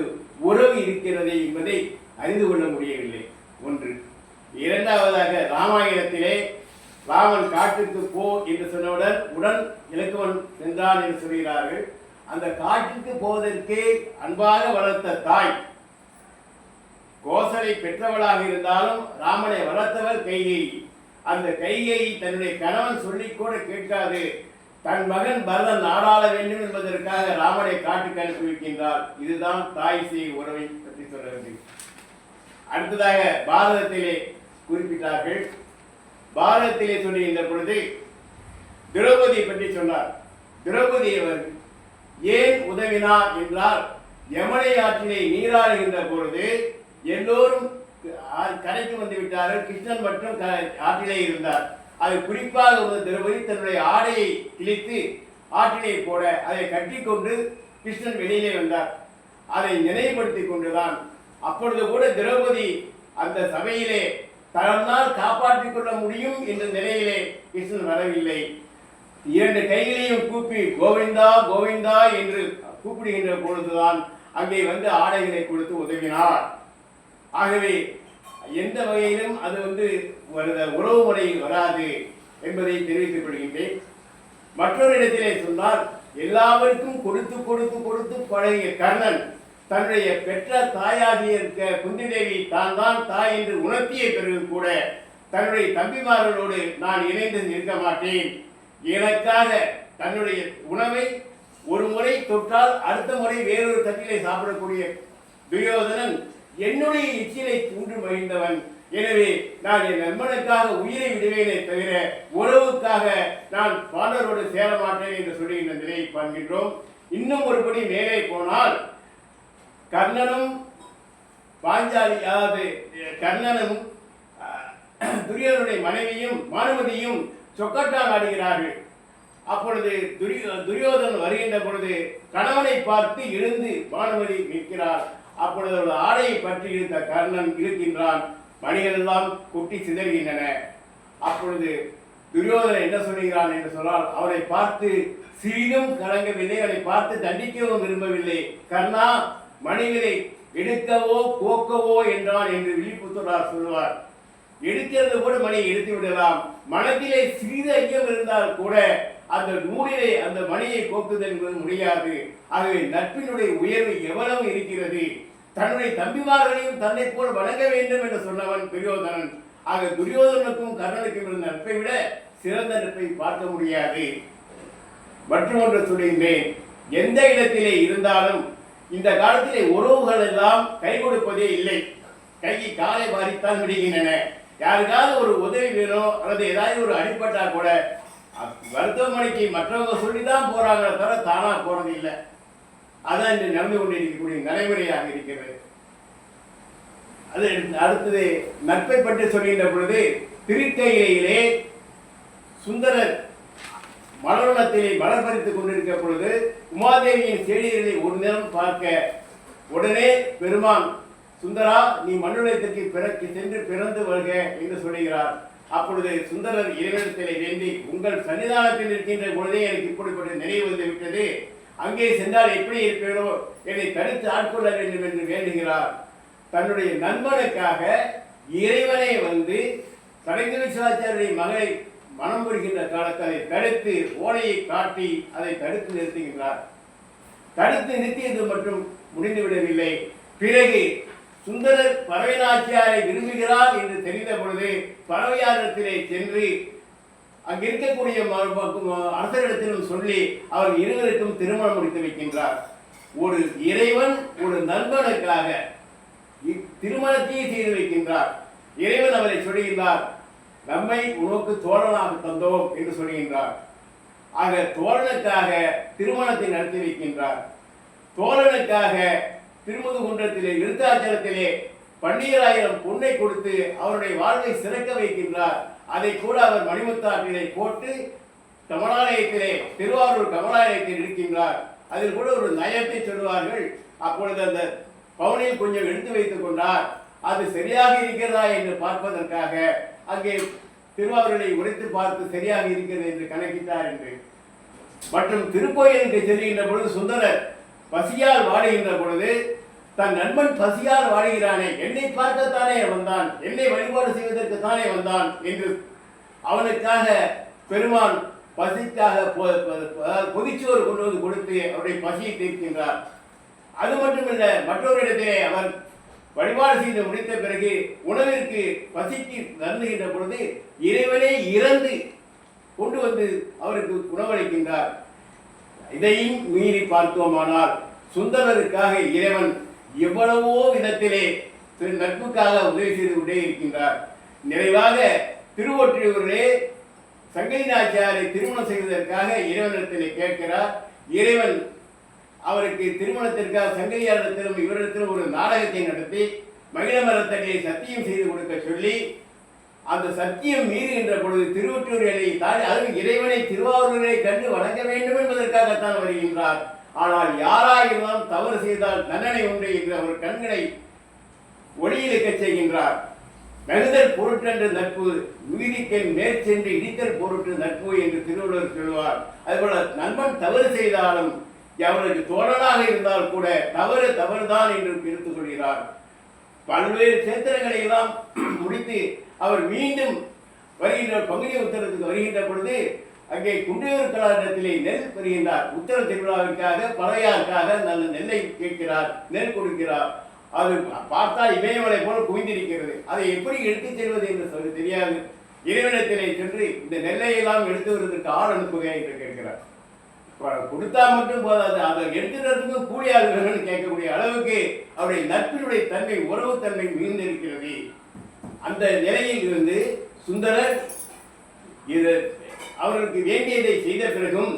உறவு இருக்கிறது என்பதை அறிந்து கொள்ள முடியவில்லை. ஒன்று. இரண்டாவதாக, ராமாயணத்திலே ராமன் காட்டுக்கு போ என்று சொன்னவுடன் உடன் இலக்குவன் சென்றான் என்று சொல்கிறார்கள். அந்த காட்டுக்கு போவதற்கே அன்பாக வளர்த்த தாய் கோசலை பெற்றவளாக இருந்தாலும் ராமனை வளர்த்தவர் கைகேயி. அந்த கைகேயி தன்னுடைய கணவன் சொல்லிக்கூட கேட்காது தன் மகன் பரதன் நாடாள வேண்டும் என்பதற்காக ராமனை காட்டுக்கு அனுப்பி வைக்கின்றார். இதுதான் தாய் சேய் உறவை பற்றி சொல்ல வேண்டும். அடுத்ததாக பாரதத்திலே குறிப்பிட்டார்கள். பாரதத்திலே சொல்லுகின்ற பொழுது திரௌபதியை பற்றி சொன்னார். திரௌபதி அவர் ஏன் உதவினார் என்றால், யமுனை ஆற்றிலே நீராடுகின்ற பொழுது எல்லோரும் கரைக்கு வந்து விட்டார்கள், கிருஷ்ணன் மட்டும் ஆற்றிலே இருந்தார். அது குறிப்பாக ஒரு திரௌபதி தன்னுடைய ஆடையை கிழித்து ஆற்றிலே போட அதை கட்டிக்கொண்டு கிருஷ்ணன் வெளியிலே வந்தார். அதை நினைவுபடுத்திக் கொண்டுதான் அப்பொழுது கூட திரௌபதி அந்த சபையிலே தன்னால் காப்பாற்றிக் கொள்ள முடியும் என்ற நிலையிலே கிருஷ்ணன் வரவில்லை. 2 கைகளையும் கூப்பி கோவிந்தா கோவிந்தா என்று கூப்பிடுகின்ற பொழுதுதான் அங்கே வந்து ஆடைகளை கொடுத்து உதவினார். ஆகவே எந்த வகையிலும் அது உறவு முறையில் வராது என்பதை தெரிவித்துக் கொள்கின்றேன். மற்றொரு இடத்திலே சொன்னால், எல்லாருக்கும் கொடுத்து கொடுத்து கொடுத்து பழகிய கர்ணன் தன்னுடைய பெற்ற தாயாகிய குந்திதேவி தான் தான் தாய் என்று உணர்த்திய பிறகு கூட தன்னுடைய தம்பிமார்களோடு நான் இணைந்து நிற்க மாட்டேன், எனக்காக தன்னுடைய உணவை ஒரு முறை தொட்டால் அடுத்த முறை வேறொரு தட்டிலே சாப்பிடக்கூடிய துரியோதனன் என்னுடைய இச்சிலை தூண்டு மகிழ்ந்தவன். எனவே நான் என் நண்பனுக்காக உயிரை விடுவேனே தவிர உறவுக்காக நான் பாண்டவரோடு சேர மாட்டேன் என்று சொல்லுகின்ற நிலையை காண்கின்றோம். இன்னும் ஒருபடி மேலே போனால், கர்ணனும் பாஞ்சாலி, அதாவது கர்ணனும் துரியோதனுடைய மனைவியும் பானுமதியும் சொக்கட்டான் ஆடுகிறார்கள். அப்பொழுது துரியோதனன் வருகின்ற பொழுது கணவனை பார்த்து எழுந்து பானுமதி நிற்கிறார். அப்பொழுது ஒரு ஆடையை பற்றி இருந்த கர்ணன் இருக்கின்றான். மணிகள் எல்லாம் கொட்டி சிதறுகின்றன. அப்பொழுது துரியோதனன் என்ன சொல்லுகிறான் என்று சொன்னால், அவரை பார்த்து சிறிதும் கலங்கவில்லை, அவரை பார்த்து தண்டிக்கவும் விரும்பவில்லை. கர்ணா, மணிகளை எடுக்கவோ போக்கவோ என்றான் என்று விழிப்புத்தோடார் சொல்லுவார். எடுக்கிறது கூட மணியை எடுத்து விடலாம், மனத்திலே சிறிது ஐயம் இருந்தால் கூட அந்த நூலிலே அந்த மணியை போக்குதல் என்பது முடியாது. ஆகவே நட்பினுடைய உயர்வு எவ்வளவு இருக்கிறது. தன்னுடைய தம்பிமார்களையும் தன்னை போல் வணங்க வேண்டும் என்று சொன்னவன் துரியோதனன். ஆக துரியோதனுக்கும் கர்ணனுக்கும் இருந்த நட்பை விட சிறந்த நட்பை பார்க்க முடியாது. மற்றும் ஒன்று சொல்கின்றேன், எந்த இடத்திலே இருந்தாலும் இந்த காலத்திலே உறவுகள் எல்லாம் கை கொடுப்பதே இல்லை, கையை காலை பாரித்தான் விடுகின்றன. யாருக்காவது ஒரு உதவி வேணும் அல்லது ஏதாவது ஒரு அடிப்பட்டா கூட மருத்துவமனைக்கு மற்றவங்க சொல்லிதான் போறாங்களே தவிர தானா போறது இல்லை. அதான் இன்று நடந்து கொண்டிருக்கக்கூடிய நடைமுறையாக இருக்கிறது. அது அடுத்தது நட்பை பற்றி சொல்கின்ற பொழுது, திருக்கையிலே சுந்தரர் மலர்வனத்திலே மலர் பறித்துக் கொண்டிருக்கிற பொழுது உமாதேவியின் செடிகளை ஒரு நேரம் பார்க்க உடனே பெருமான், சுந்தரா, நீ மண்ணுலகத்திற்கு சென்று பிறந்து வருக என்று சொல்லுகிறார். அப்பொழுது சுந்தரர் இறைவனத்திலே வேண்டி, உங்கள் சன்னிதானத்தில் இருக்கின்ற பொழுதே எனக்கு இப்படிப்பட்ட நினைவு வந்து விட்டது, அங்கே சென்றால் எப்படி இருப்பேனோ, என்னை தடுத்து ஆட்கொள்ள வேண்டும் என்று வேண்டுகிறார். தன்னுடைய நண்பனுக்காக இறைவனை வந்து கடைக்கவி சிவாச்சாரியருடைய மகளை மனம் புரிகின்ற காலத்தை அதை தடுத்து ஓலையை காட்டி அதை தடுத்து நிறுத்துகின்றார். தடுத்து நிறுத்தியது மட்டும் முடிந்துவிடவில்லை. பிறகு சுந்தரர் பறவை நாச்சியாரை விரும்புகிறார் என்று தெரிந்த பொழுது பறவையாரத்திலே சென்று அங்கு இருக்கக்கூடிய அரசரிடத்திலும் சொல்லி அவர் இருவருக்கும் திருமணம் முடித்து வைக்கின்றார். ஒரு இறைவன் ஒரு நண்பனுக்காக திருமணத்தையே செய்து வைக்கின்றார். இறைவன் அவரை சொல்லுகின்றார், நம்மை உனக்கு தோழனாக தந்தோம் என்று சொல்லுகின்றார். ஆக தோழனுக்காக திருமணத்தை நடத்தி வைக்கின்றார். தோழனுக்காக திருமுதுகுன்றத்திலே விருத்தாச்சலத்திலே 12,000 பொன்னை கொடுத்து அவருடைய வாழ்வை சிறக்க வைக்கின்றார். அதை கூட அவர் மணிமுத்தாற்றிலே போட்டு கமலாலயத்திலே, திருவாரூர் கமலாலயத்தில் இருக்கின்றார். அதில் கூட ஒரு நயத்தை சொல்வார்கள். அப்பொழுது அந்த பவுனில் கொஞ்சம் எடுத்து வைத்துக் கொண்டார். அது சரியாக இருக்கிறதா என்று பார்ப்பதற்காக அங்கே திருவாரூரை உரைத்து பார்த்து சரியாக இருக்கிறது என்று கணக்கிட்டார் என்று. மற்றும் திருக்கோயிலுக்கு செல்கின்ற பொழுது சுந்தரர் பசியால் வாடுகின்ற பொழுது, தன் நண்பன் பசியால் வாடுகிறானே, என்னை பார்க்கத்தானே வந்தான், என்னை வழிபாடு செய்வதற்கு தானே வந்தான் என்று அவனுக்காக பெருமான் பசிக்காக பொதிச்சோறு கொண்டு வந்து கொடுத்து அவருடைய பசியை தீர்க்கின்றார். அது மட்டுமல்ல, மற்றொரு இடத்திலே அவர் வழிபாடு செய்து முடித்த பிறகு உணவிற்கு பசிக்கு வருந்துகின்ற பொழுது இறைவனே இறந்து கொண்டு வந்து அவருக்கு உணவளிக்கின்றார். இதையும் மீறி பார்த்தோமானால் சுந்தரருக்காக இறைவன் எவ்வளவோ விதத்திலே நட்புக்காக உதவி செய்து கொண்டே இருக்கின்றார். நிறைவாக திருவொற்றியூரிலே சங்கை நாச்சியாரை திருமணம் செய்வதற்காக இறைவனிடத்திலே கேட்கிறார். இறைவன் அவருக்கு திருமணத்திற்காக சங்கையாரிடத்திலும் இவரிடத்திலும் ஒரு நாடகத்தை நடத்தி மகிழமரத்தடியை சத்தியம் செய்து கொடுக்க சொல்லி, அந்த சத்தியம் மீறுகின்ற பொழுது திருவொற்றியூரை தாண்டி அதுவும் இறைவனை திருவாரூரை கண்டு வணங்க வேண்டும் என்பதற்காகத்தான் வருகின்றார். ஆனால் யாராயிருந்தாலும் தவறு செய்தால் தண்டனை உண்டு என்ற ஒரு கண்களை ஒளியிலுக்கச் செய்கின்றார். நகுதல் பொருட்டென்ற நட்பு உயிரிக்கன் மேற்சென்று இடித்தல் பொருட்டு நட்பு என்று திருவள்ளுவர் சொல்வார். அதுபோல நண்பன் தவறு செய்தாலும் அவருக்கு தோழனாக இருந்தால் கூட தவறுதான் என்று எடுத்துக் கொள்கிறார். பல்வேறு சேத்திரங்களை எல்லாம் முடித்து அவர் மீண்டும் வருகின்ற பங்குனி உத்தரத்துக்கு வருகின்ற பொழுது அங்கே குண்டியூர் கலாடத்திலே நெல் பெறுகின்றார். உத்தர திருவிழாவிற்காக பழையாருக்காக நல்ல நெல்லை கேட்கிறார், நெல் கொடுக்கிறார். அது பார்த்தால் இமயமலை போல குவிந்திருக்கிறது. அதை எப்படி எடுத்துச் செல்வது என்று சொல்லி தெரியாது. இறைவனத்திலே சென்று இந்த நெல்லை எல்லாம் எடுத்து வருவதற்கு ஆள் அனுப்புக என்று கேட்கிறார். கொடுத்தா மட்டும் போதாது, அதை எடுத்துக்கிறதுக்கும் கூலி ஆளுநர்கள் கேட்கக்கூடிய அளவுக்கு அவருடைய நட்பினுடைய தன்மை, உறவு தன்மை மிகுந்திருக்கிறது. அந்த நிலையில் இருந்து சுந்தரர் இது அவர்களுக்கு வேண்டியதை செய்த பிறகும்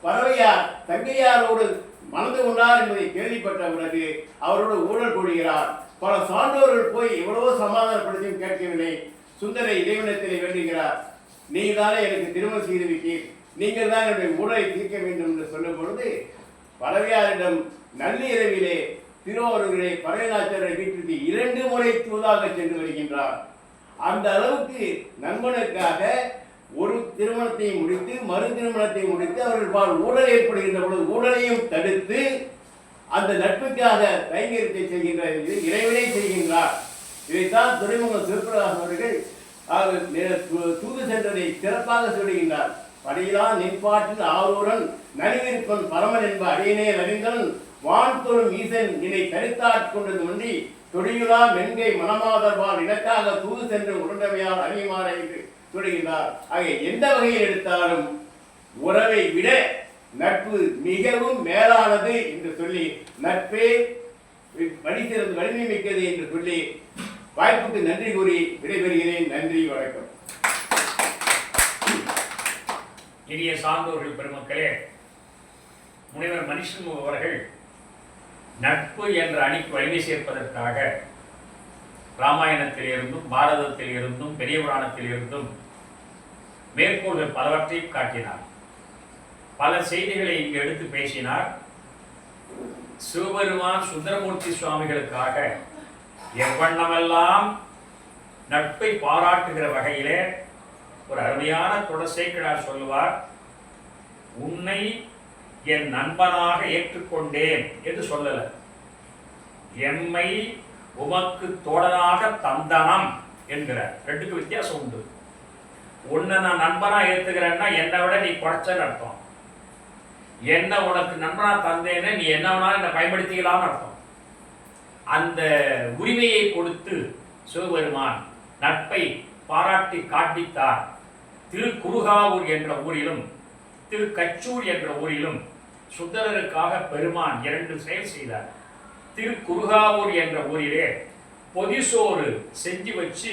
பறவையார் தங்கையாரோடு மணந்து கொண்டார் என்பதை கேள்விப்பட்ட பிறகு அவரோடு ஊழல் கொள்கிறார். பல சான்றோர்கள் போய் எவ்வளவோ சமாதானப்படுத்தியும் கேட்கவில்லை. சுந்தரை இறைவனத்திலே வேண்டுகிறார், நீதானே எனக்கு திருமணம் செய்து வைத்தீர், நீங்கள் தான் என்னுடைய ஊழலை தீர்க்க வேண்டும் என்று சொல்லும் பொழுது பறவையாரிடம் நள்ளிரவிலே திருவாரூரிலே பறவைநாச்சியாரை வீட்டிற்கு 2 முறை தூதாக சென்று வருகின்றார். அந்த அளவுக்கு நண்பனுக்காக ஒரு திருமணத்தை முடித்து மறு திருமணத்தை முடித்து அவர்கள் ஊழல் ஏற்படுகின்ற பொழுது ஊழலையும் தடுத்து அந்த நட்புக்காக கைங்கரியத்தை செய்கின்ற இறைவனை செய்கின்றார். இதைத்தான் துறைமுக சிவபிரகாசம் அவர்கள் தூது சென்றதை சிறப்பாக சொல்லுகின்றார். படியிலா நிற்பாட்டில் ஆரூரன் நனிவிருப்பன் பரமன் என்ப அடியனே அறிந்தன் வான்தொழும் ஈசன் இதை கருத்தாட்கொண்டது ஒன்றி தொடியுலா மென்கை மனமாதர்பால் இலக்காக தூது சென்று உருண்டவையால் அறியுமாற என்று சொல்லுகின்றார். ஆக எந்த வகையில் எடுத்தாலும் உறவை விட நட்பு மிகவும் மேலானது என்று சொல்லி நட்பே வலிசிறந்து வலிமை மிக்கது என்று சொல்லி வாய்ப்புக்கு நன்றி கூறி விடைபெறுகிறேன். நன்றி, வணக்கம். இனிய சான்றோர்கள் பெருமக்களே, முனைவர் மணிசண்முக அவர்கள் நட்பு என்ற அணிக்கு வலிமை சேர்ப்பதற்காக ராமாயணத்திலிருந்தும் பாரதத்திலிருந்தும் பெரிய புராணத்திலிருந்தும் மேற்கோள்கள் பலவற்றையும் காட்டினார். பல செய்திகளை இங்கு எடுத்து பேசினார். சிவபெருமான் சுந்தரமூர்த்தி சுவாமிகளுக்காக எவ்வண்ணமெல்லாம் நட்பை பாராட்டுகிற வகையிலே ஒரு அருமையான தொடர்சேக்கிழார் சொல்லுவார், உன்னை என் நண்பனாக ஏற்றுக்கொண்டேன் என்று சொல்லல, எம்மை உமக்கு தோழனாக தந்தனம் என்கிறார். ரெண்டுக்கு வித்தியாசம் உண்டு. உன்னை நான் நண்பனா ஏற்றுக்கிறேன்னா என்னை விட நீ குறைச்சல் அர்த்தம், என்ன உனக்கு நண்பனா தந்தேன்னு நீ என்ன வேணாலும் என்னை பயன்படுத்திக்கலாம்னு அர்த்தம். அந்த உரிமையை கொடுத்து சிவபெருமான் நட்பை பாராட்டி காட்டித்தார். திருக்குறுகாவூர் என்ற ஊரிலும் திருக்கச்சூர் என்ற ஊரிலும் சுந்தரருக்காக பெருமான் 2 செயல் செய்தார். திருக்குறுகாவூர் என்ற ஊரிலே பொதிசோறு செஞ்சு வச்சு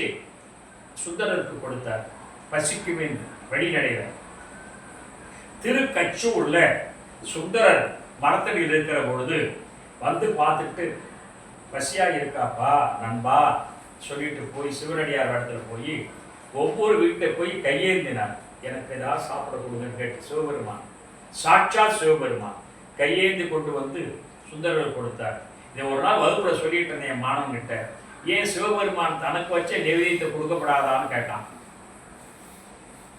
சுந்தரருக்கு கொடுத்தார், பசிக்குமின் வழிநடையில. திருக்கச்சூர்ல சுந்தரர் மரத்தில் இருக்கிற பொழுது வந்து பார்த்துட்டு, பசியா இருக்காப்பா நண்பா சொல்லிட்டு போய் சிவனடியார் இடத்துல போய் ஒவ்வொரு வீட்டை போய் கையேந்தினார். எனக்கு ஏதாவது சாப்பிட கொடுங்கன்னு கேட்டு சிவபெருமான், சாட்சாத் சிவபெருமான் கையேந்தி கொண்டு வந்து சுந்தரர் கொடுத்தார். இதை ஒரு நாள் வகுப்புல சொல்லிட்டு இருந்தேன் என் மாணவன்கிட்ட, ஏன் சிவபெருமான் தனக்கு வச்ச நெவேதியத்தை கொடுக்கப்படாதான்னு கேட்டான்.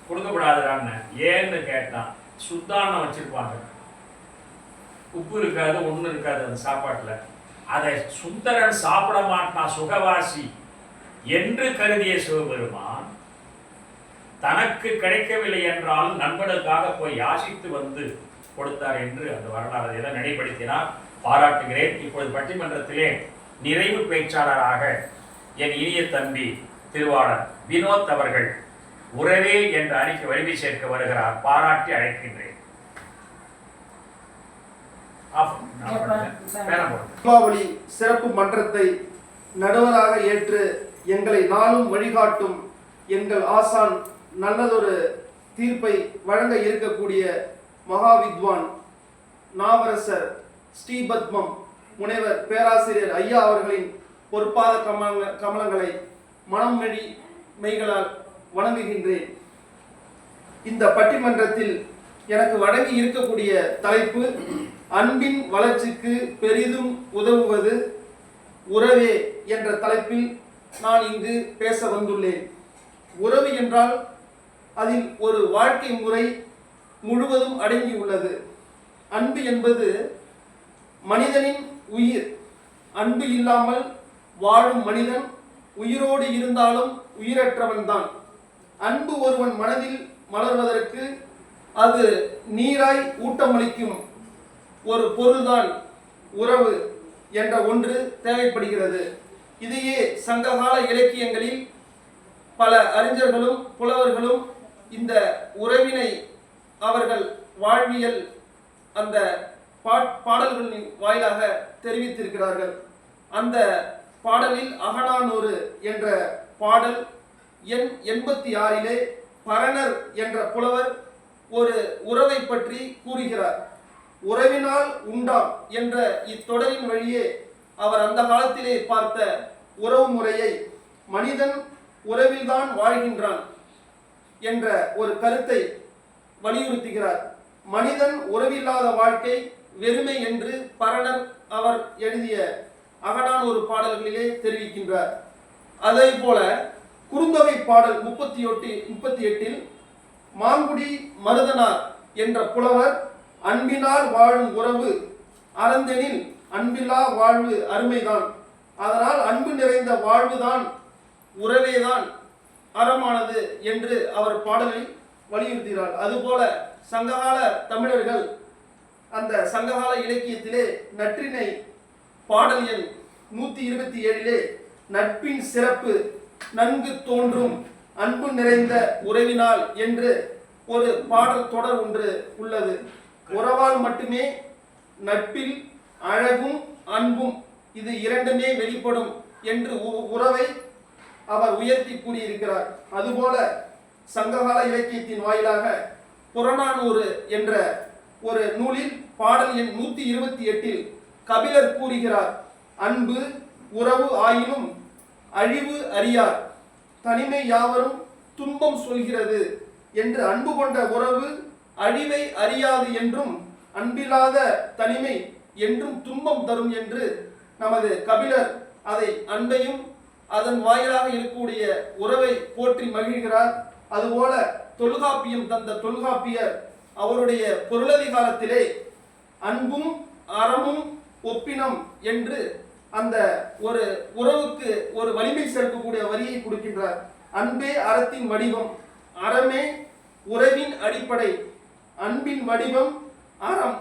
கொடுக்கப்படாதான்னு ஏன்னு கேட்டான். சுத்தானம் வச்சிருப்பாங்க, உப்பு இருக்காது, ஒன்றும் இருக்காது அந்த சாப்பாட்டுல. அதை சுந்தரன் சாப்பிட மாட்டான், சுகவாசி என்று கருதிய சிவபெருமான் தனக்கு கிடைக்கவில்லை என்றாலும் நண்பனுக்காக போய் யாசித்து வந்து கொடுத்தார் என்று அந்த வரலாறு எல்லாம் நினைப்படுத்தினார். பாராட்டுகிறேன். இப்பொழுது பட்டிமன்றத்திலே நிறைவு பேச்சாளராக என் இனிய தம்பி திருவாளர் வினோத் அவர்கள் உறவே என்ற அணிக்கு வலிமை சேர்க்க வருகிறார். பாராட்டி அழைக்கின்றேன். தீபாவளி சிறப்பு மன்றத்தை நடுவராக ஏற்று எங்களை நாளும் வழிகாட்டும் எங்கள் ஆசான் நல்லதொரு தீர்ப்பை வழங்க இருக்கக்கூடிய மகாவித்வான் நாவரசர் ஸ்ரீபத்மம் முனைவர் பேராசிரியர் ஐயா அவர்களின் பொற்பாத கமலங்களை மனம் மெய்களால் வணங்குகின்றேன். இந்த பட்டிமன்றத்தில் எனக்கு வழங்கி இருக்கக்கூடிய தலைப்பு, அன்பின் வளர்ச்சிக்கு பெரிதும் உதவுவது உறவே என்ற தலைப்பில் நான் இங்கு பேச வந்துள்ளேன். உறவு என்றால் அதில் ஒரு வாழ்க்கை முறை முழுவதும் அடங்கி உள்ளது. அன்பு என்பது மனிதனின் உயிர். அன்பு இல்லாமல் வாழும் மனிதன் உயிரோடு இருந்தாலும் உயிரற்றவன்தான். அன்பு ஒருவன் மனதில் மலர்வதற்கு அது நீராய் ஊட்டமளிக்கும் ஒரு பொருள்தான் உறவு என்ற ஒன்று தேவைப்படுகிறது. இதையே சங்ககால இலக்கியங்களில் பல அறிஞர்களும் புலவர்களும் இந்த உறவினை அவர்கள் வாழ்வியல் அந்த பாடல்களின் வாயிலாக தெரிவித்திருக்கிறார்கள். அந்த பாடலில் அகநானூறு என்ற பாடல் எண் 86 பரணர் என்ற புலவர் ஒரு உறவை பற்றி கூறுகிறார். உறவினால் உண்டாம் என்ற இத்தொடரின் வழியே அவர் அந்த காலத்திலே பார்த்த உறவு முறையை மனிதன் உறவில்தான் வாழ்கின்றான் என்ற ஒரு கருத்தை வலியுறுத்துகிறார். மனிதன் உறவில்லாத வாழ்க்கை வெறுமை என்று பரணர் அவர் எழுதிய அகநானூறு பாடல்களிலே தெரிவிக்கின்றார். அதே போல குறுந்தொகை பாடல் 38 மாங்குடி மருதனார் என்ற புலவர் அன்பினால் வாழும் உறவு அறந்தெனில் அன்பில்லா வாழ்வு அருமைதான், அதனால் அன்பு நிறைந்த வாழ்வுதான் உறவேதான் அறமானது என்று அவர் பாடலை வலியுறுத்துகிறார். அதுபோல சங்ககால தமிழர்கள் அந்த சங்ககால இலக்கியத்திலே நற்றினை பாடல் எண் 127 நட்பின் சிறப்பு நன்கு தோன்றும் அன்பு நிறைந்த உறவினால் என்று ஒரு பாடல் தொடர் ஒன்று உள்ளது. உறவால் மட்டுமே நட்பில் அழகும் அன்பும் இது இரண்டுமே வெளிப்படும் என்று உறவை அவர் உயர்த்தி கூறியிருக்கிறார். அதுபோல சங்ககால இலக்கியத்தின் வாயிலாக புறநானூறு என்ற ஒரு நூலில் பாடல் எண் 128 கபிலர் கூறுகிறார். அன்பு உறவு ஆயினும் அழிவு அறியார், தனிமை யாவரும் துன்பம் சொல்கிறது என்று அன்பு கொண்ட உறவு அழிவை அறியாது என்றும் அன்பில்லாத தனிமை என்றும் துன்பம் தரும் என்று நமது கபிலர் அதை அன்பையும் அதன் வாயிலாக இருக்கக்கூடிய உறவை போற்றி மகிழ்கிறார். அதுபோல தொல்காப்பியம் தந்த தொல்காப்பியர் அவருடைய பொருளதிகாரத்திலே அன்பும் அறமும் ஒப்பினம் என்று அந்த ஒரு உறவுக்கு ஒரு வலிமை சேர்க்கக்கூடிய வரியை கொடுக்கின்றார். அன்பே அறத்தின் வடிவம், அறமே உறவின் அடிப்படை, அன்பின் வடிவம் அறம்,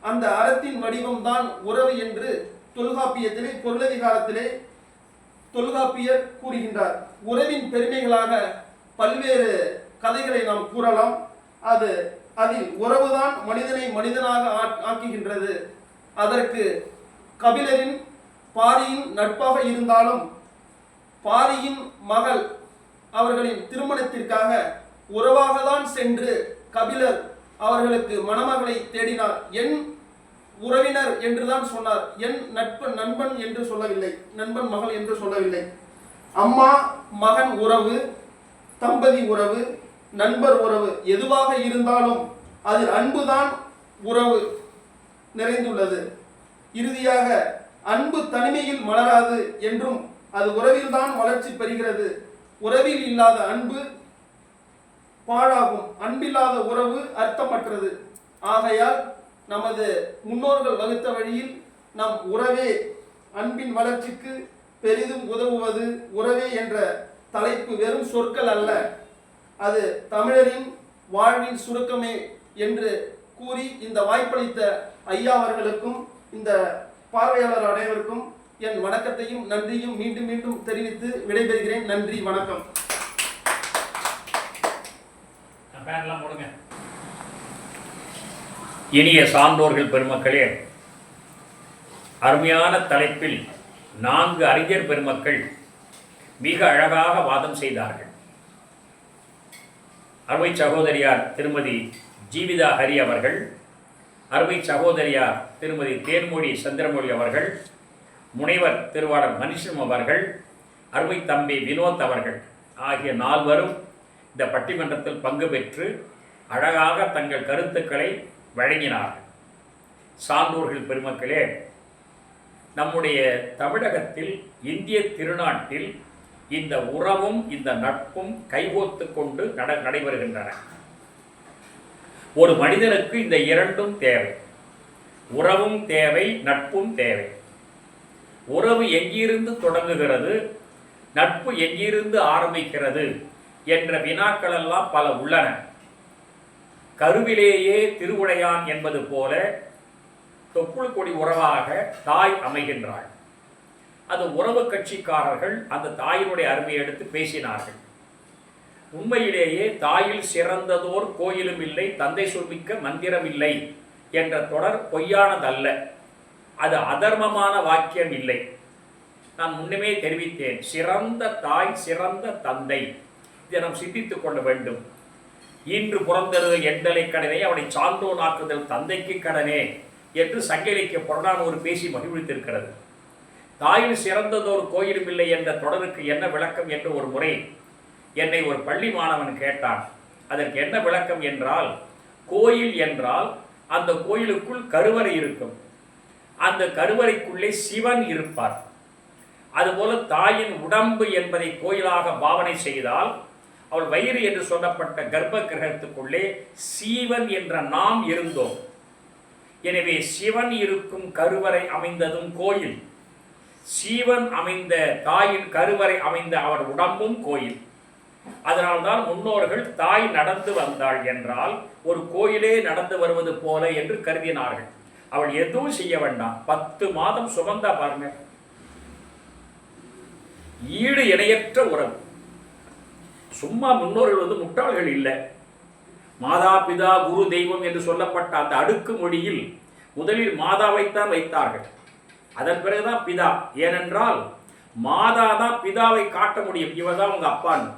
அந்த அறத்தின் வடிவம் தான் உறவு என்று தொல்காப்பியத்திலே பொருளதிகாரத்திலே தொல்காப்பியர் கூறுகின்றார். உறவின் பெருமைகளாக பல்வேறு கதைகளை நாம் கூறலாம். அதில் உறவுதான் மனிதனை மனிதனாக ஆக்குகின்றது. அதற்கு கபிலரின் பாரியின் நட்பாக இருந்தாலும் பாரியின் மகள் அவர்களின் திருமணத்திற்காக உறவாக தான் சென்று கபிலர் அவர்களுக்கு மணமகளை தேடினார். என் உறவினர் என்றுதான் சொன்னார், என் நண்பன் என்று சொல்லவில்லை, நண்பன் மகள் என்று சொல்லவில்லை. அம்மா மகன் உறவு, தம்பதி உறவு, நண்பர் உறவு எதுவாக இருந்தாலும் அதில் அன்புதான் உறவு நிறைந்துள்ளது. இறுதியாக அன்பு தனிமையில் மலராது என்றும் அது உறவில்தான் வளர்ச்சி பெறுகிறது. உறவில் இல்லாத அன்பு பாழாகும், அன்பில்லாத உறவு அர்த்தமற்றது. ஆகையால் நமது முன்னோர்கள் வகுத்த வழியில் நம் உறவே அன்பின் வளர்ச்சிக்கு பெரிதும் உதவுவது உறவே என்ற தலைப்பு வெறும் சொற்கள் அல்ல, அது தமிழரின் வாழ்வின் சுருக்கமே என்று கூறி இந்த வாய்ப்பளித்த ஐயா அவர்களுக்கும் இந்த பார்வையாளர் அனைவருக்கும் என் வணக்கத்தையும் நன்றியும் மீண்டும் மீண்டும் தெரிவித்து விடைபெறுகிறேன். நன்றி, வணக்கம். இனிய சான்றோர்கள் பெருமக்களே, அருமையான தலைப்பில் 4 அறிஞர் பெருமக்கள் மிக அழகாக வாதம் செய்தார்கள். அருமை சகோதரியார் திருமதி ஜீவிதா ஹரி அவர்கள், அருமை சகோதரியார் திருமதி தேன்மொழி சந்திரமொழி அவர்கள், முனைவர் திருவாளர் மணிஷம் அவர்கள், அருமை தம்பி வினோத் அவர்கள் ஆகிய 4வரும் இந்த பட்டிமன்றத்தில் பங்கு பெற்று அழகாக தங்கள் கருத்துக்களை வழங்கினார்கள். சான்றோர்கள் பெருமக்களே, நம்முடைய தமிழகத்தில், இந்திய திருநாட்டில் இந்த உறவும் இந்த நட்பும் கைகோத்து கொண்டு நடைபெறுகின்றன. ஒரு மனிதனுக்கு இந்த இரண்டும் தேவை. உறவும் தேவை, நட்பும் தேவை. உறவு எங்கிருந்து தொடங்குகிறது, நட்பு எங்கிருந்து ஆரம்பிக்கிறது என்ற வினாக்கள் எல்லாம் பல உள்ளன. கருவிலேயே திருவுடையான் என்பது போல தொப்புள் கொடி உறவாக தாய் அமைகின்றாள். அது உறவு கட்சிக்காரர்கள் அந்த தாயினுடைய அருமையை எடுத்து பேசினார்கள். உண்மையிலேயே தாயில் சிறந்ததோர் கோயிலும் இல்லை, தந்தை சொல்மிக்க மந்திரம் இல்லை என்ற தொடர் பொய்யானதல்ல. அது அதர்மமான வாக்கியம் இல்லை. நான் முன்னமே தெரிவித்தேன், சிறந்த தாய் சிறந்த தந்தை. இதை நாம் சிந்தித்துக் கொள்ள வேண்டும். இன்று புறந்தது எண்டலை கடனே, அவனை சான்றோனாக்குதல் தந்தைக்கு கடனே என்று சங்க இலக்கிய புறநானூறு பேசி மகிழ்வித்திருக்கிறது. தாயில் சிறந்ததொரு கோயிலும் இல்லை என்ற தொடருக்கு என்ன விளக்கம் என்று ஒரு முறை என்னை ஒரு பள்ளி மாணவன் கேட்டான். அதற்கு என்ன விளக்கம் என்றால், கோயில் என்றால் அந்த கோயிலுக்குள் கருவறை இருக்கும், அந்த கருவறைக்குள்ளே சிவன் இருப்பார். அதுபோல தாயின் உடம்பு என்பதை கோயிலாக பாவனை செய்தால், அவள் வயிறு என்று சொல்லப்பட்ட கர்ப்ப கிரகத்துக்குள்ளே சீவன் என்ற நாம் இருந்தோம். எனவே சிவன் இருக்கும் கருவறை அமைந்ததும் கோயில், சீவன் அமைந்த தாயின் கருவறை அமைந்த அவர் உடம்பும் கோயில். அதனால்தான் முன்னோர்கள் தாய் நடந்து வந்தாள் என்றால் ஒரு கோயிலே நடந்து வருவது போல என்று கருதினார்கள். அவள் எதுவும் செய்ய வேண்டாம், 10 மாதம் சுமந்தா பாருங்க. ஈடு இணையற்ற உறவு. சும்மா முன்னோர்கள் முட்டாள்கள் இல்லை. மாதா பிதா குரு தெய்வம் என்று சொல்லப்பட்ட அந்த அடுக்கு மொழியில் முதலில் மாதாவைத்தான் வைத்தார்கள், அதன் பிறகுதான் பிதா. ஏனென்றால் மாதா தான் பிதாவை காட்ட முடியும், இவர் தான் உங்க அப்பான்னு.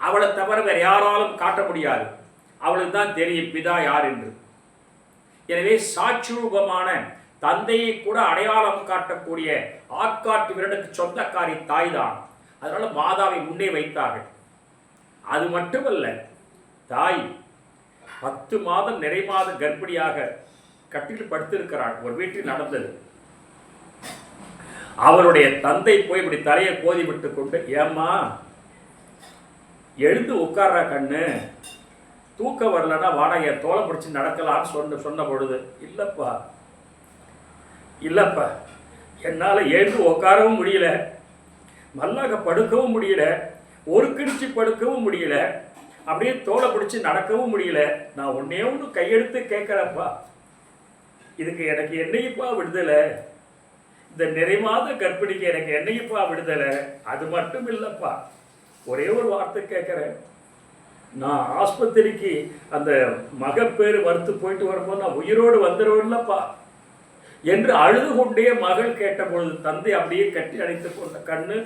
அவளை தவிர வேற யாராலும் காட்ட முடியாது, அவளுக்கு தான் தெரியும் பிதா யார் என்று. எனவே சாட்சி ரூபமான தந்தையை கூட அடையாளம் காட்டக்கூடிய ஆட்காட்டு விரலுக்கு சொந்தக்காரி தாய் தான். அதனால மாதாவை முன்னே வைத்தார்கள். அது மட்டுமல்ல, தாய் 10 மாதம் நிறைமாத கர்ப்பிணியாக கட்டில் படுத்திருக்கிறாள். ஒரு வீட்டில் நடந்தது. அவருடைய தந்தை போய் இப்படி தலையை கோதி விட்டு கொண்டு, ஏம்மா எழுந்து உட்கார்ற கண்ணு, தூக்கம் வரலன்னா வாடகை தோலை பிடிச்சி நடக்கலான்னு சொன்ன பொழுது, இல்லப்பா என்னால் எழுந்து உட்காரவும் முடியல, மல்லாக படுக்கவும் முடியல, ஒரு கிழிச்சி படுக்கவும் முடியல, அப்படியே தோலை பிடிச்சி நடக்கவும் முடியல. நான் ஒன்னே ஒன்று கையெடுத்து கேட்குறேன்ப்பா, இதுக்கு எனக்கு என்னையப்பா விடுதலை, இந்த நிறைமாத கர்ப்பிணிக்கு எனக்கு என்னையப்பா விடுதலை. அது மட்டும் இல்லைப்பா, ஒரே ஒரு வார்த்தை கேட்குறேன், நான் ஆஸ்பத்திரிக்கு அந்த மகப்பேறு மறுத்து போயிட்டு வரும்போது நான் உயிரோடு வந்துடுவேன்லப்பா என்று அழுது கொண்டே மகள் கேட்டபொழுது தந்தை அப்படியே கட்டி அணைத்து கொண்ட, கண்ணு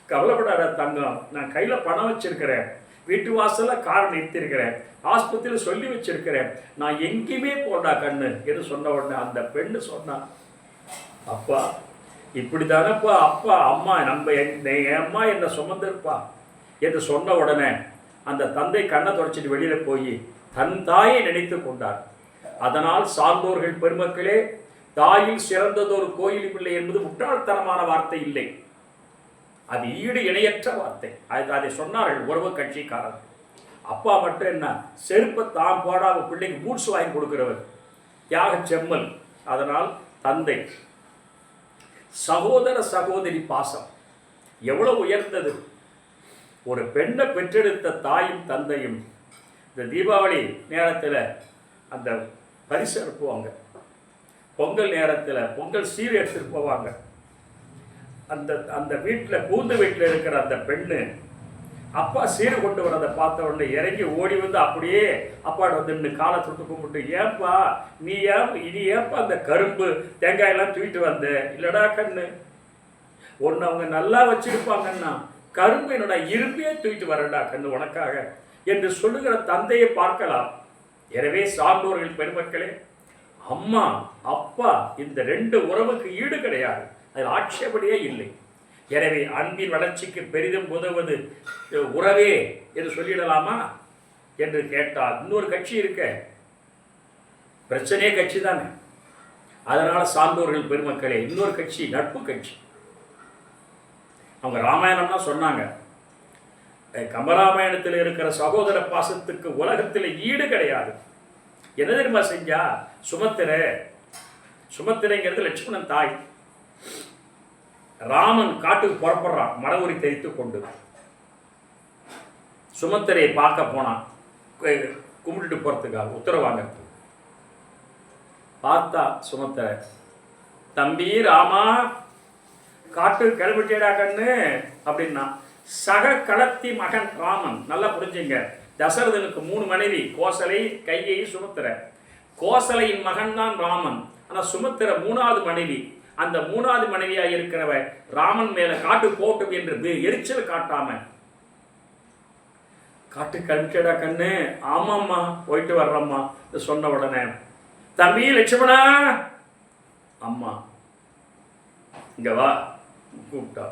கவலைப்படாத தங்கம், நான் கையில் பணம் வச்சிருக்கிறேன், வீட்டு வாசலில் கார் நிறுத்திருக்கிறேன், ஆஸ்பத்திரியில் சொல்லி வச்சிருக்கிறேன், நான் எங்கேயுமே போடா கண்ணு என்று சொன்ன உடனே அந்த பெண்ணு சொன்னான், அப்பா இப்படி தானப்பா அப்பா அம்மா நம்ம என் அம்மா என்னை சுமந்திருப்பா என்று சொன்ன உடனே அந்த தந்தை கண்ணை தொடச்சிட்டு வெளியில் போய் தன் தாயை நினைத்து கொண்டார். அதனால் சார்ந்தோர்கள் பெருமக்களே, தாயில் சிறந்ததொரு கோயிலும் இல்லை என்பது முட்டாள்தனமான வார்த்தை இல்லை, அது ஈடு இணையற்ற வார்த்தை. அதை சொன்னார்கள் உறவு கட்சிக்காரர். அப்பா மட்டும் என்ன, செருப்பை தான் போடாத பிள்ளைக்கு பூட்ஸ் வாங்கி கொடுக்கிறவர், தியாக செம்மல். அதனால் தந்தை சகோதர சகோதரி பாசம் எவ்வளவு உயர்ந்தது. ஒரு பெண்ணை பெற்றெடுத்த தாயும் தந்தையும் இந்த தீபாவளி நேரத்தில் அந்த பரிசு அனுப்புவாங்க, பொங்கல் நேரத்தில் பொங்கல் சீர் எடுத்துட்டு போவாங்க. அந்த அந்த வீட்டில் பூந்து வீட்டில் இருக்கிற அந்த பெண்ணு அப்பா சீர் கொண்டு வரதை பார்த்த உடனே இறங்கி ஓடி வந்து அப்படியே அப்பாட வந்து நின்று காலை தொட்டு கும்பிட்டு, ஏப்பா நீ ஏப்பா அந்த கரும்பு தேங்காயெல்லாம் தூக்கிட்டு வந்த, இல்லடா கண்ணு ஒன்று அவங்க நல்லா வச்சிருப்பாங்கன்னா கரும்பு என்னோட இருப்பே தூக்கிட்டு வரடா கண்ணு உனக்காக என்று சொல்லுகிற தந்தையை பார்க்கலாம். எனவே சார்ந்தோர்கள் பெருமக்களே, அம்மா அப்பா இந்த 2 உறவுக்கு ஈடு கிடையாது, அதில் ஆட்சேபனையே இல்லை. எனவே அன்பின் வளர்ச்சிக்கு பெரிதும் உதவுவது உறவே என்று சொல்லிடலாமா என்று கேட்டால், இன்னொரு கட்சி இருக்க, பிரச்சனையே கட்சி தானே. அதனால சான்றோர்கள் பெருமக்களே, இன்னொரு கட்சி நட்பு கட்சி. அவங்க ராமாயணம்னா சொன்னாங்க, கம்பராமாயணத்தில் இருக்கிற சகோதர பாசத்துக்கு உலகத்தில் ஈடு கிடையாது. என்ன தெரியுமா செஞ்சா? சுமத்திரைங்கிறது லட்சுமணன் தாய். ராமன் காட்டுக்கு புறப்படுறான் மரவுரி தெரித்து கொண்டு. சுமத்திரையை பார்க்க போனான், கும்பிட்டுட்டு போறதுக்காக உத்தரவாங்க. பார்த்தா சுமத்திரை, தம்பி ராமா, காட்டு கிளம்பிட்டேடா கண்ணு அப்படின்னா. சக களத்தி மகன் ராமன். நல்லா புரிஞ்சுங்க, தசரதனுக்கு 3 மனைவி, கோசலை, கைகேயி, சுமித்திரை. கோசலையின் மகன் தான் ராமன். ஆனால் சுமித்திரை 3வது மனைவி. அந்த 3வது மனைவியாக இருக்கிறவ ராமன் மேல காட்டு போட்டும் என்று எரிச்சல் காட்டாம, காட்டு கிளம்பிட்டேடா கண்ணு, ஆமாம்மா போயிட்டு வர்றம்மா சொன்ன உடனே, தம்பி லட்சுமணா, அம்மா இங்க வா கூப்பிட்டா.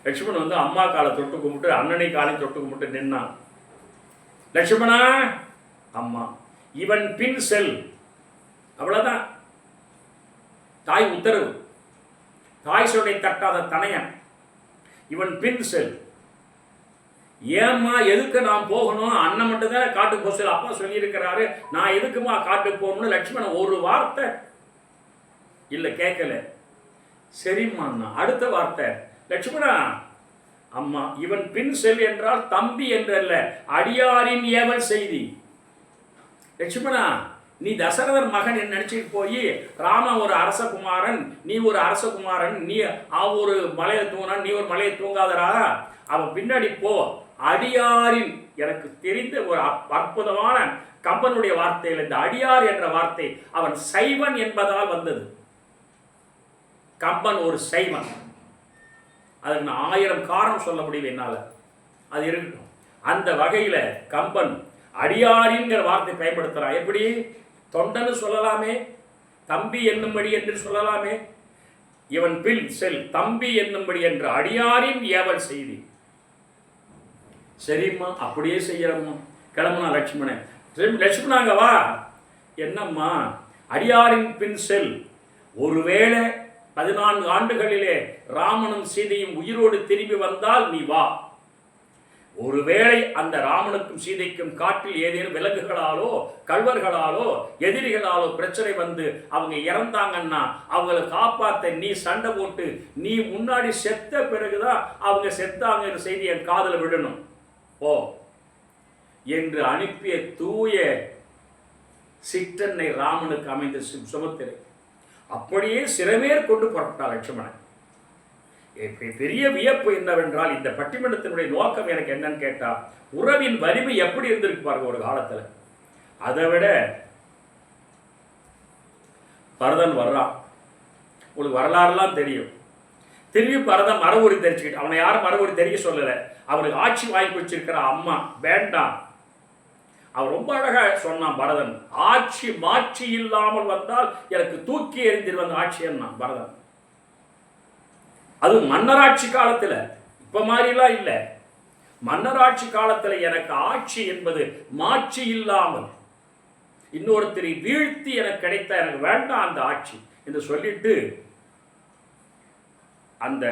லட்சுமணன் வந்து அம்மா காலை தொட்டு கும்பிட்டு, அண்ணனை காலையும் தொட்டு கும்பிட்டு நின்னான். லட்சுமணா, அம்மா, இவன் பின் செல். அவ்வளவுதான். தாய் உத்தரவு. தாய் சொல்லை தட்டாத தனையன். இவன் பின் செல். ஏம்மா எதுக்கு நான் போகணும்? அண்ணன் மட்டும் தானே காட்டுக்கு போக சொல்லி அப்பா சொல்லியிருக்கிறாரு, நான் எதுக்குமா காட்டுக்கு போகணும்னு லட்சுமணன் ஒரு வார்த்தை இல்லை, கேட்கல. சரிம்மா. அடுத்த வார்த்தை, லட்சுமணா, அம்மா இவன் பின் செல் என்றால் தம்பி என்றல்ல, அடியாரின் ஏவல் செய்தி. லட்சுமணா, நீ தசரதன் மகன் என்று நினைச்சிட்டு போய் ராம ஒரு அரசகுமாரன், நீ ஒரு அரசகுமாரன், நீ ஒரு மலையை தூங்கினான், நீ ஒரு மலையை தூங்காதரா, அவன் பின்னாடி போ. அடியாரின், எனக்கு தெரிந்த ஒரு அற்புதமான கம்பனுடைய வார்த்தையில் இந்த அடியார் என்ற வார்த்தை அவன் சைவன் என்பதால் வந்தது. கம்பன் ஒரு சைவன். அதுக்கு நான் 1000 காரணம் சொல்ல முடியும் என்னால, அது இருக்கட்டும். அந்த வகையில கம்பன் அடியாரின்கிற வார்த்தை பயன்படுத்துறான். எப்படி? தொண்டன்னு சொல்லலாமே, தம்பி என்னும்படி என்று சொல்லலாமே. இவன் பின் செல், தம்பி என்னும்படி என்று அடியாரின் ஏவல் செய்தி. சரிம்மா, அப்படியே செய்யறம்மா. கிளம்புனா லட்சுமணன். லட்சுமணாங்க வா. என்னம்மா? அடியாரின் பின் செல். ஒருவேளை 14 ஆண்டுகளிலே ராமனும் சீதையும் உயிரோடு திரும்பி வந்தால் நீ வா. ஒருவேளை அந்த ராமனுக்கும் சீதைக்கும் காட்டில் ஏதேனும் விலங்குகளாலோ கல்வர்களாலோ எதிரிகளாலோ பிரச்சனை வந்து அவங்க இறந்தாங்கன்னா அவங்களை காப்பாற்ற நீ சண்டை போட்டு நீ முன்னாடி செத்த பிறகுதான் அவங்க செத்தாங்க செய்தி என் காதல விடணும் ஓ என்று அனுப்பிய தூய சிற்றன்னை ராமனுக்கு அமைந்த சுமத்திரை அப்படியே சிறமேற் கொண்டு புறப்பட்டார் லட்சுமணன். பெரிய வியப்பு என்னவென்றால் இந்த பட்டிமன்றத்தினுடைய நோக்கம் எனக்கு என்னன்னு கேட்டா, உறவின் வலிமை எப்படி இருந்திருக்கு பாருங்க ஒரு காலத்துல. அதை விட பரதன் வர்றான், உங்களுக்கு வரலாறுலாம் தெரியும். திரும்பி பரதன் மரபுரி தெரிச்சுக்கிட்டு, அவனை யாரும் மரபுரி தெரிய சொல்லலை, அவனுக்கு ஆட்சி வாங்கி வச்சிருக்கிற அம்மா வேண்டாம். அவன் ரொம்ப அழகா சொன்னான் பரதன், ஆட்சி மாட்சி இல்லாமல் வந்தால் எனக்கு தூக்கி எறிந்திருவந்த ஆட்சி என்ன பரதன். அது மன்னராட்சி காலத்துல, இப்ப மாதிரிலாம் இல்லை. மன்னராட்சி காலத்துல எனக்கு ஆட்சி என்பது மாட்சி இல்லாமல் இன்னொருத்தரை வீழ்த்தி எனக்கு கிடைத்த, எனக்கு வேண்டாம் அந்த ஆட்சி என்று சொல்லிட்டு அந்த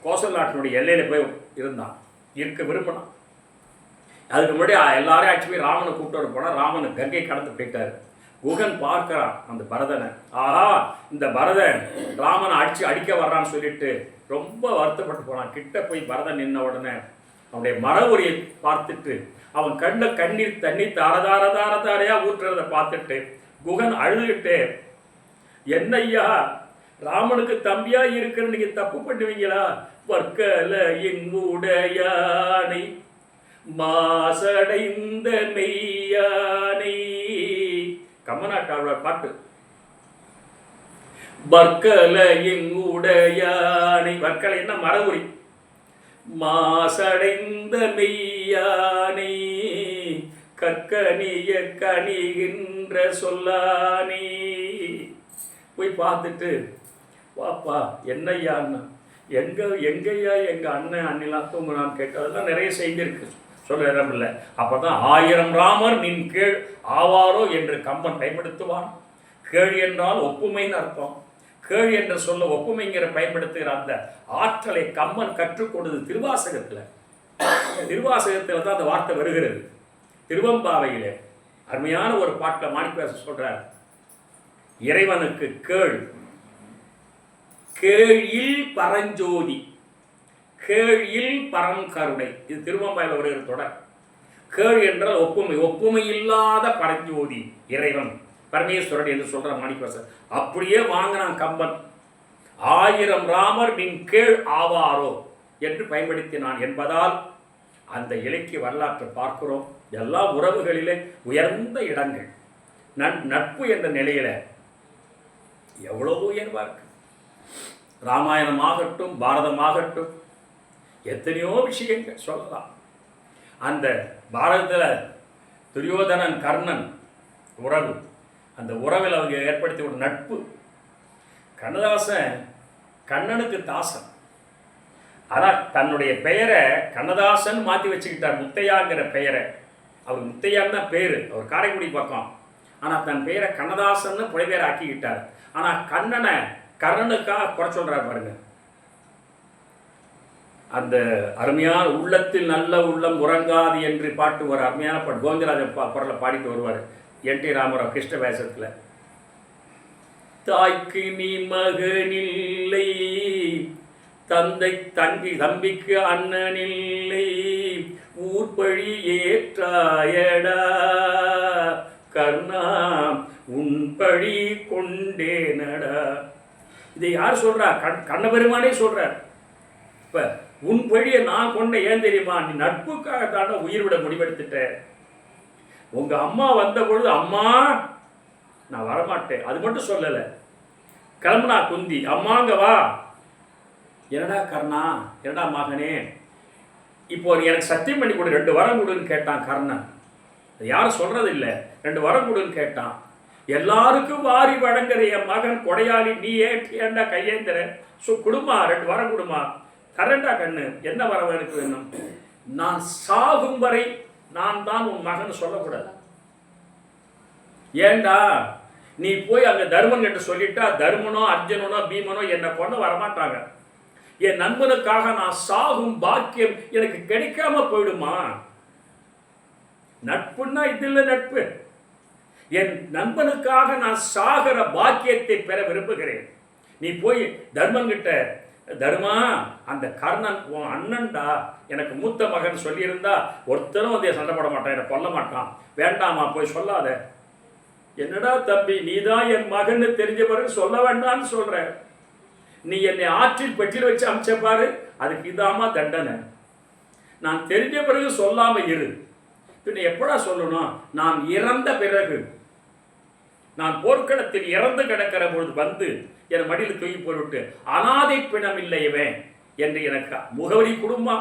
கோசல் நாட்டினுடைய எல்லையில போய் இருந்தான், இருக்க விரும்பினான். அதுக்கு முன்னாடி எல்லாரும் ஆட்சி போய் ராமனை கூப்பிட்டு போனா ராமனை கங்கை கடந்து போயிட்டாரு. குகன் பார்க்கிறான் அந்த பரதனை, ஆஹா இந்த பரதன் ராமனை அடிக்க வர்றான்னு சொல்லிட்டு ரொம்ப வருத்தப்பட்டு போனான். கிட்ட போய் பரதன் நின்ன உடனே அவனுடைய மரவுரியை பார்த்துட்டு அவன் கண்ட கண்ணீர் தண்ணி தாரதாரதாரதாரையா ஊற்றுறத பார்த்துட்டு குகன் அழுதுகிட்டு, என்னையா ராமனுக்கு தம்பியா இருக்கிற நீங்க தப்பு பண்ணுவீங்களா? வர்க்கல எங்குடையானை மாசடைந்த மெய்யானை. கம்மநாட்டாழ்வார் பாட்டு. வர்க்கல எங்குடையானை, வர்க்கல என்ன மரபுரி, மாசடைந்த மெய்யானை கற்கனிய கணிகின்ற சொல்லானே. போய் பார்த்துட்டு வாப்பா என்னையா அண்ணன் எங்கய்யா எங்க அண்ணன் அண்ணிலாம் தூங்குனான்னு கேட்டதெல்லாம் நிறைய செய்தி இருக்கு, சொல்ல இடம் இல்லை. அப்பதான் 1000 ராமர் நின் கீழ் ஆவாரோ என்று கம்பன் பயன்படுத்துவான். கேள் என்றால் ஒப்புமைன்னு அர்த்தம். கேள் என்ற சொல்ல ஒப்புமைங்கிற பயன்படுத்துகிற அந்த ஆற்றலை கம்பன் கற்றுக் கொடுத்தது திருவாசகத்தில் தான் அந்த வார்த்தை வருகிறது. திருவம்பாவையிலே அருமையான ஒரு பாட்டில் மாணிக்கவாசகர் சொல்றார், இறைவனுக்கு கேள், கேழில் பரஞ்சோதி, கேழில் பரங்கருணை. இது திருவம்பாவையில் வருகிற தொடர். கேள் என்றால் ஒப்புமை, ஒப்புமை இல்லாத பரஞ்சோதி இறைவன் பரமேஸ்வரன் என்று சொல்ற மாணிக்கவாசகர். அப்படியே வாங்கினான் கம்பன். 1000 ராமர் நின் கேள் ஆவாரோ என்று பயன்படுத்தினான் என்பதால் அந்த இலக்கிய வரலாற்றை பார்க்கிறோம். எல்லா உறவுகளிலே உயர்ந்த இடங்கள். நட்பு என்ற நிலையில எவ்வளவு உயர்வா இருக்கு. ராமாயணமாகட்டும், பாரதமாகட்டும், எத்தனையோ விஷயங்கள் சொல்லலாம். அந்த பாரதத்தில் துரியோதனன் கர்ணன் உறவு, அந்த உறவில் அவங்க ஏற்படுத்திய ஒரு நட்பு. கண்ணதாசன் கண்ணனுக்கு தாசன், ஆனால் தன்னுடைய பெயரை கண்ணதாசன் மாற்றி வச்சுக்கிட்டார், முத்தையாங்கிற பெயரை. அவர் முத்தையான்னு தான் பேர், அவர் காரைக்குடி பக்கம். ஆனால் தன் பெயரை கண்ணதாசன்னு புனைவேர் ஆக்கிக்கிட்டார். ஆனால் கண்ணனை கர்ணனுக்காக குறை சொல்கிறார் பாருங்க. அந்த அருமையான உள்ளத்தில் நல்ல உள்ளம் உறங்காது என்று பாட்டு ஒரு அருமையான பாட்டு கோவிந்தராஜன் குரலை பாடிட்டு வருவார் என்.டி. ராமராவ் கிருஷ்ண வேஷத்தில். தாய்க்கு நீ மகனில்லை, தந்தை தம்பிக்கு அண்ணனில்லை, ஊர்பழி ஏற்றாயடா கர்ணா உன் பழி கொண்டேனடா. இதை யார் சொல்றா? கண்ணபெருமானே சொல்றார். இப்ப உன் பழியை நான் கொண்ட ஏன் தெரியுமா? நீ நட்புக்காக தாண்ட உயிர் விட முடிவெடுத்துட்ட. உங்க அம்மா வந்த பொழுது அம்மா நான் வரமாட்டேன் அது மட்டும் சொல்லலை. கிளம்புனா குந்தி, அம்மாங்க வா. என்னடா கர்ணா, என்னடா மகனே, இப்போ எனக்கு சத்தியம் பண்ணி கொடு, 2 வரம் கொடுன்னு கேட்டான் கர்ணன். அது யாரும் சொல்றது இல்லை. 2 வரம் கொடுன்னு கேட்டான். எல்லாருக்கும் வாரி வழங்குற என் மகன் கொடையாளி, நீ ஏண்டா கையேந்திர? குடுமா 2 வரம் கொடுமா. தரண்டா கண்ணு, என்ன வரம் எனக்கு வேணும்? நான் சாகும் வரை நான் தான் உன் மகன் சொல்லக்கூடாது. ஏண்டா நீ போய் அங்க தர்மன் கிட்ட சொல்லிட்டா தர்மனோ அர்ஜுனனோ பீமனோ என்னை கொண்டு வரமாட்டாங்க. என் நண்பனுக்காக நான் சாகும் பாக்கியம் எனக்கு கிடைக்காம போயிடுமா? நட்புன்னா இது நட்பு. என் நண்பனுக்காக நான் சாகிற பாக்கியத்தை பெற விரும்புகிறேன். நீ போய் தர்மன் கிட்ட, தர்மா அந்த கர்ணன் உன் அண்ணன்டா, எனக்கு மூத்த மகன் சொல்லியிருந்தா ஒருத்தரும் வந்து சண்டை போட மாட்டான், என்னை கொல்ல மாட்டான், வேண்டாமா போய் சொல்லாத. என்னடா தம்பி, நீதான் என் மகன்னு தெரிஞ்ச பிறகு சொல்ல வேண்டாம்னு சொல்ற. நீ என்னை ஆற்றில் பெட்டியில் வச்சு அமிச்ச பாரு, அதுக்கு இதாமா தண்டனை. நான் தெரிஞ்ச பிறகு சொல்லாம இரு. பின்ன எப்படா சொல்லணும்? நான் இறந்த பிறகு, நான் போர்க்களத்தில் இறந்து கிடக்கிற பொழுது வந்து என் மடியில் தூக்கி போட்டு அனாதை பிணம் இல்லை இவன் என்று எனக்கு முகவரி கொடுமா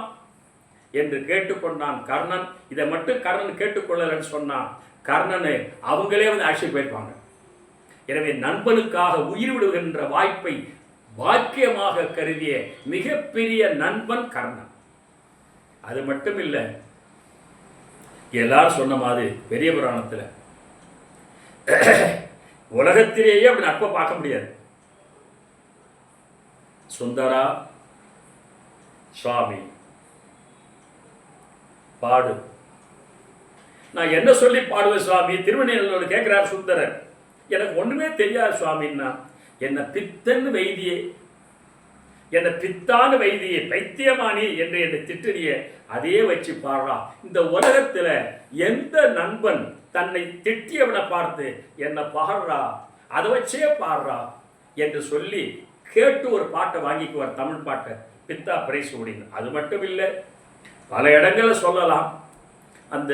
என்று கேட்டுக்கொண்டான் கர்ணன். இதை மட்டும் கர்ணன் கேட்டுக்கொள்ளலன்னு சொன்னான். கர்ணனை அவங்களே வந்து அழைச்சி போயிருப்பாங்க. எனவே நண்பனுக்காக உயிர் விடுகின்ற வாய்ப்பை பாக்கியமாக கருதிய மிகப்பெரிய நண்பன் கர்ணன். அது மட்டும் இல்லை, எல்லாரும் சொன்ன மாதிரி பெரிய புராணத்தில் உலகத்திலேயே அப்படி நட்பை பார்க்க முடியாது. சுந்தரா சுவாமி பாடு, நான் என்ன சொல்லி பாடுவேன் சுவாமி? திருவண்ணூர் கேட்கிறார் சுந்தரர். எனக்கு ஒண்ணுமே தெரியாது சுவாமின்னா. என்ன பித்தன்னு வைத்தியே, என்ன பித்தான்னு வைத்தியே, பைத்தியமானி என்று என்னை திட்டிய அதே வச்சு பாடுறா. இந்த உலகத்துல எந்த நண்பன் தன்னை திட்டியவனை பார்த்து என்ன பாடுறா, அதை வச்சே பாடுறா என்று சொல்லி கேட்டு ஒரு பாட்டை வாங்கிக்குவார், தமிழ் பாட்டை, பித்தா பிரைஸ் ஓடின்னு. அது மட்டும் இல்லை, பல இடங்களில் சொல்லலாம். அந்த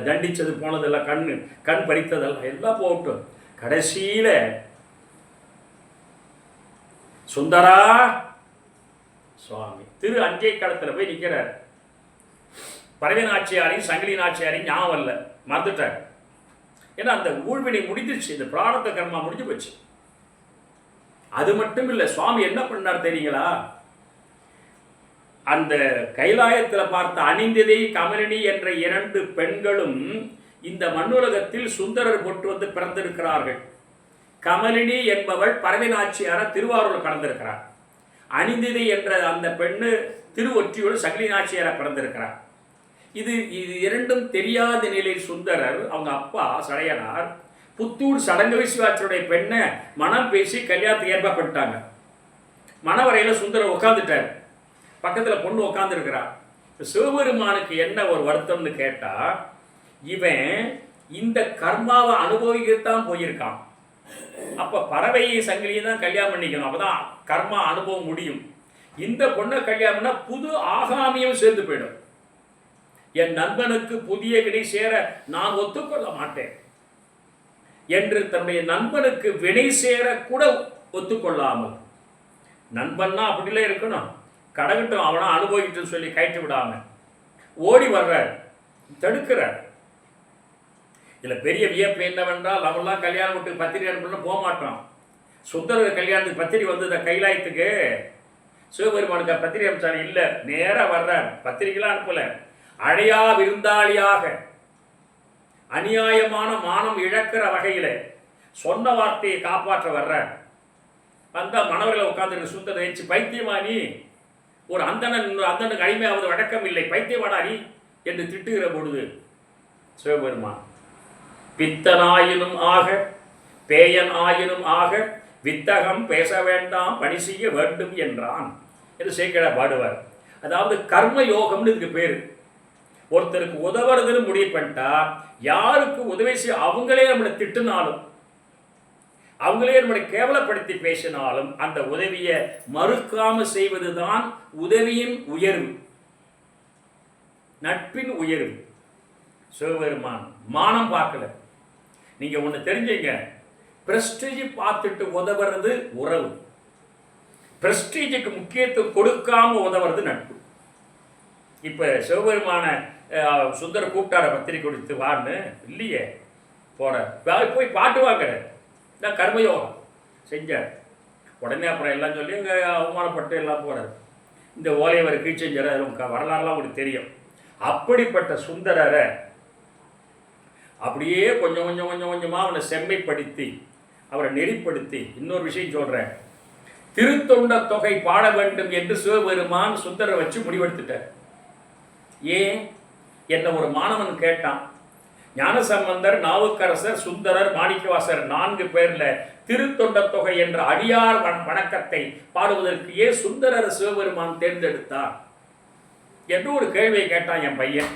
தண்டிச்சது போனதெல்லாம், கண் பறித்ததெல்லாம் எல்லாம் போகட்டும். கடைசியில சுந்தரா சுவாமி திரு அஞ்சை களத்தில் போய் நிற்கிறார். பறவை நாச்சியாரையும் சங்கிலி நாச்சியாரையும் ஞாபகம் இல்லை, மறந்துட்டார். ஏன்னா அந்த ஊழ்வினை முடிஞ்சிருச்சு, இந்த பிராரத்த கர்மா முடிஞ்சு போச்சு. அது மட்டும் இல்லை, சுவாமி என்ன பண்ணார் தெரியுங்களா? அந்த கைலாயத்தில் பார்த்த அணிந்ததை கமலினி என்ற 2 பெண்களும் இந்த மண்ணுலகத்தில் சுந்தரர் போட்டு வந்து பிறந்திருக்கிறார்கள். கமலினி என்பவள் பரவினாட்சியார திருவாரூர் கடந்திருக்கிறார். அணிந்திதை என்ற அந்த பெண்ணு திருவொற்றியோடு சங்கிலி நாச்சியார பிறந்திருக்கிறார். இது இரண்டும் தெரியாத நிலையில் சுந்தரர் அவங்க அப்பா சடையனார் புத்தூர் சடங்கு விஸ்வாசருடைய பெண்ணை மனம் பேசி கல்யாணத்துக்கு ஏற்பாடு மணவரையில் சுந்தரர் உட்காந்துட்டார். பக்கத்தில் பொண்ணு உட்காந்துருக்கிறார். சிவபெருமானுக்கு என்ன ஒரு வருத்தம்னு கேட்டால், இவன் இந்த கர்மாவை அனுபவிக்கத்தான் போயிருக்கான். அப்போ பறவையை சங்கிலியை தான் கல்யாணம் பண்ணிக்கணும், அப்போதான் கர்மா அனுபவம் முடியும். இந்த பொண்ணை கல்யாணம்னா புது ஆகாமியம் சேர்ந்து போயிடும். என் நண்பனுக்கு புதிய வினை சேர நான் ஒத்துக்கொள்ள மாட்டேன் என்று தன்னுடைய நண்பனுக்கு வினை சேர கூட ஒத்துக்கொள்ளாமல், நண்பன்னா அப்படிலாம் இருக்கணும், கடகட்டும் அவனா அனுபவிக்கிட்டு சொல்லி கைட்டு விடாம ஓடி வர்றார், தடுக்கிறார். இதில் பெரிய வியப்பு என்னவென்றால், அவெல்லாம் கல்யாணம் விட்டு பத்திரிகை அனுப்பணும் போக மாட்டோம். சுந்தரர் கல்யாணத்துக்கு பத்திரிகை வந்தது கைலாயத்துக்கு, சிவபெருமானுக்கு பத்திரிகை அனுப்பிச்சாரு இல்லை, நேராக வர்றார். பத்திரிகைலாம் அனுப்பலை, அழையா விருந்தாளியாக அநியாயமான மானம் இழக்கிற வகையில் சொன்ன வார்த்தையை காப்பாற்ற வர்றார். வந்தால் மணவர்களை உட்காந்துருக்கு. சுந்தரர் வச்சு பைத்தியமானி, ஒரு அந்தனுக்கு அடிமையாவது வழக்கம் இல்லை, பைத்தியமாடாரி என்று திட்டுகிற பொழுது சிவபெருமான் பித்தனாயினும் ஆக பேயன் ஆயினும் ஆக வித்தகம் பேச வேண்டாம் பணி செய்ய வேண்டும் என்றான் என்று சேக்கிழார் பாடுவார். அதாவது கர்ம யோகம்னு இதுக்கு பேர். ஒருத்தருக்கு உதவுறதுன்னு முடிவு பண்ணிட்டா, யாருக்கு உதவி செய்ய அவங்களே நம்மளை திட்டுனாலும், அவங்களே நம்மளை கேவலப்படுத்தி பேசினாலும் அந்த உதவியை மறுக்காம செய்வதுதான் உதவியின் உயர்வு, நட்பின் உயர்வு. சிவபெருமான் மானம் பார்க்கல. நீங்க ஒன்று தெரிஞ்சுங்க, பிரஸ்டீஜ் பார்த்துட்டு உதவுறது உறவு, பிரஸ்டீஜுக்கு முக்கியத்துவம் கொடுக்காம உதவுறது நட்பு. இப்போ சிவபெருமான சுந்தர கூப்பிட்டார பத்திரிக்கை கொடுத்து வான்னு இல்லையே, போற போய் பாட்டு வாங்குற, நான் கர்மயோகம் செஞ்சார். உடனே அப்புறம் எல்லாம் சொல்லி இங்கே அவமானப்பட்டு எல்லாம் போகிறார். இந்த ஓலையவர் கீழ்ச்செஞ்சார், அதில் வரலாறுலாம் உங்களுக்கு தெரியும். அப்படிப்பட்ட சுந்தரரை அப்படியே கொஞ்சம் கொஞ்சம் கொஞ்சம் கொஞ்சமாக அவனை செம்மைப்படுத்தி அவரை நெறிப்படுத்தி, இன்னொரு விஷயம் சொல்கிறேன், திருத்தொண்ட தொகை பாட வேண்டும் என்று சிவபெருமான் சுந்தரை வச்சு முடிவெடுத்துட்டார். ஏன் என்ன ஒரு மாணவன் கேட்டான், ஞானசம்பந்தர், நாவுக்கரசர், சுந்தரர், மாணிக்கவாசர் 4 பேர்ல திருத்தொண்ட தொகை என்ற அடியார் வணக்கத்தை பாடுவதற்கு ஏன் சுந்தரர் சிவபெருமான் தேர்ந்தெடுத்தார் என்று ஒரு கேள்வியை கேட்டான் என் பையன்.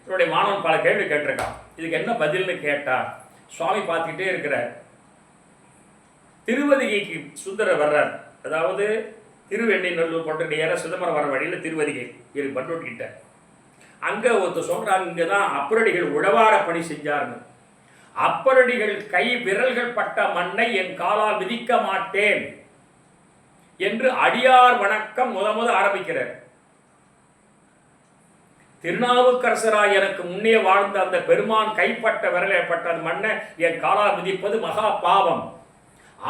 என்னுடைய மாணவன் பல கேள்வி கேட்டிருக்கான். இதுக்கு என்ன பதில்னு கேட்டார். சுவாமி பார்த்துக்கிட்டே இருக்கிறார். திருவதிகைக்கு சுந்தரர் வர்றார். அதாவது திருவெண்ணிநல்லூர் கொண்டடியார சிதம்பரம் வர வழியில் திருவதிகை இருக்கு பட்டோட்கிட்ட. அங்கே ஒருத்தர் சொல்கிறாங்க, இங்கே தான் அப்பரடிகள் உழவார பணி செஞ்சார்னு. அப்பரடிகள் கை விரல்கள் பட்ட மண்ணை என் காலால் மிதிக்க மாட்டேன் என்று அடியார் வணக்கம் முத ஆரம்பிக்கிறார். திருநாவுக்கரசராய் எனக்கு முன்னே வாழ்ந்த அந்த பெருமான் கைப்பட்ட விரலைப்பட்ட அந்த மண்ணை என் காலால் மிதிப்பது மகா பாவம்.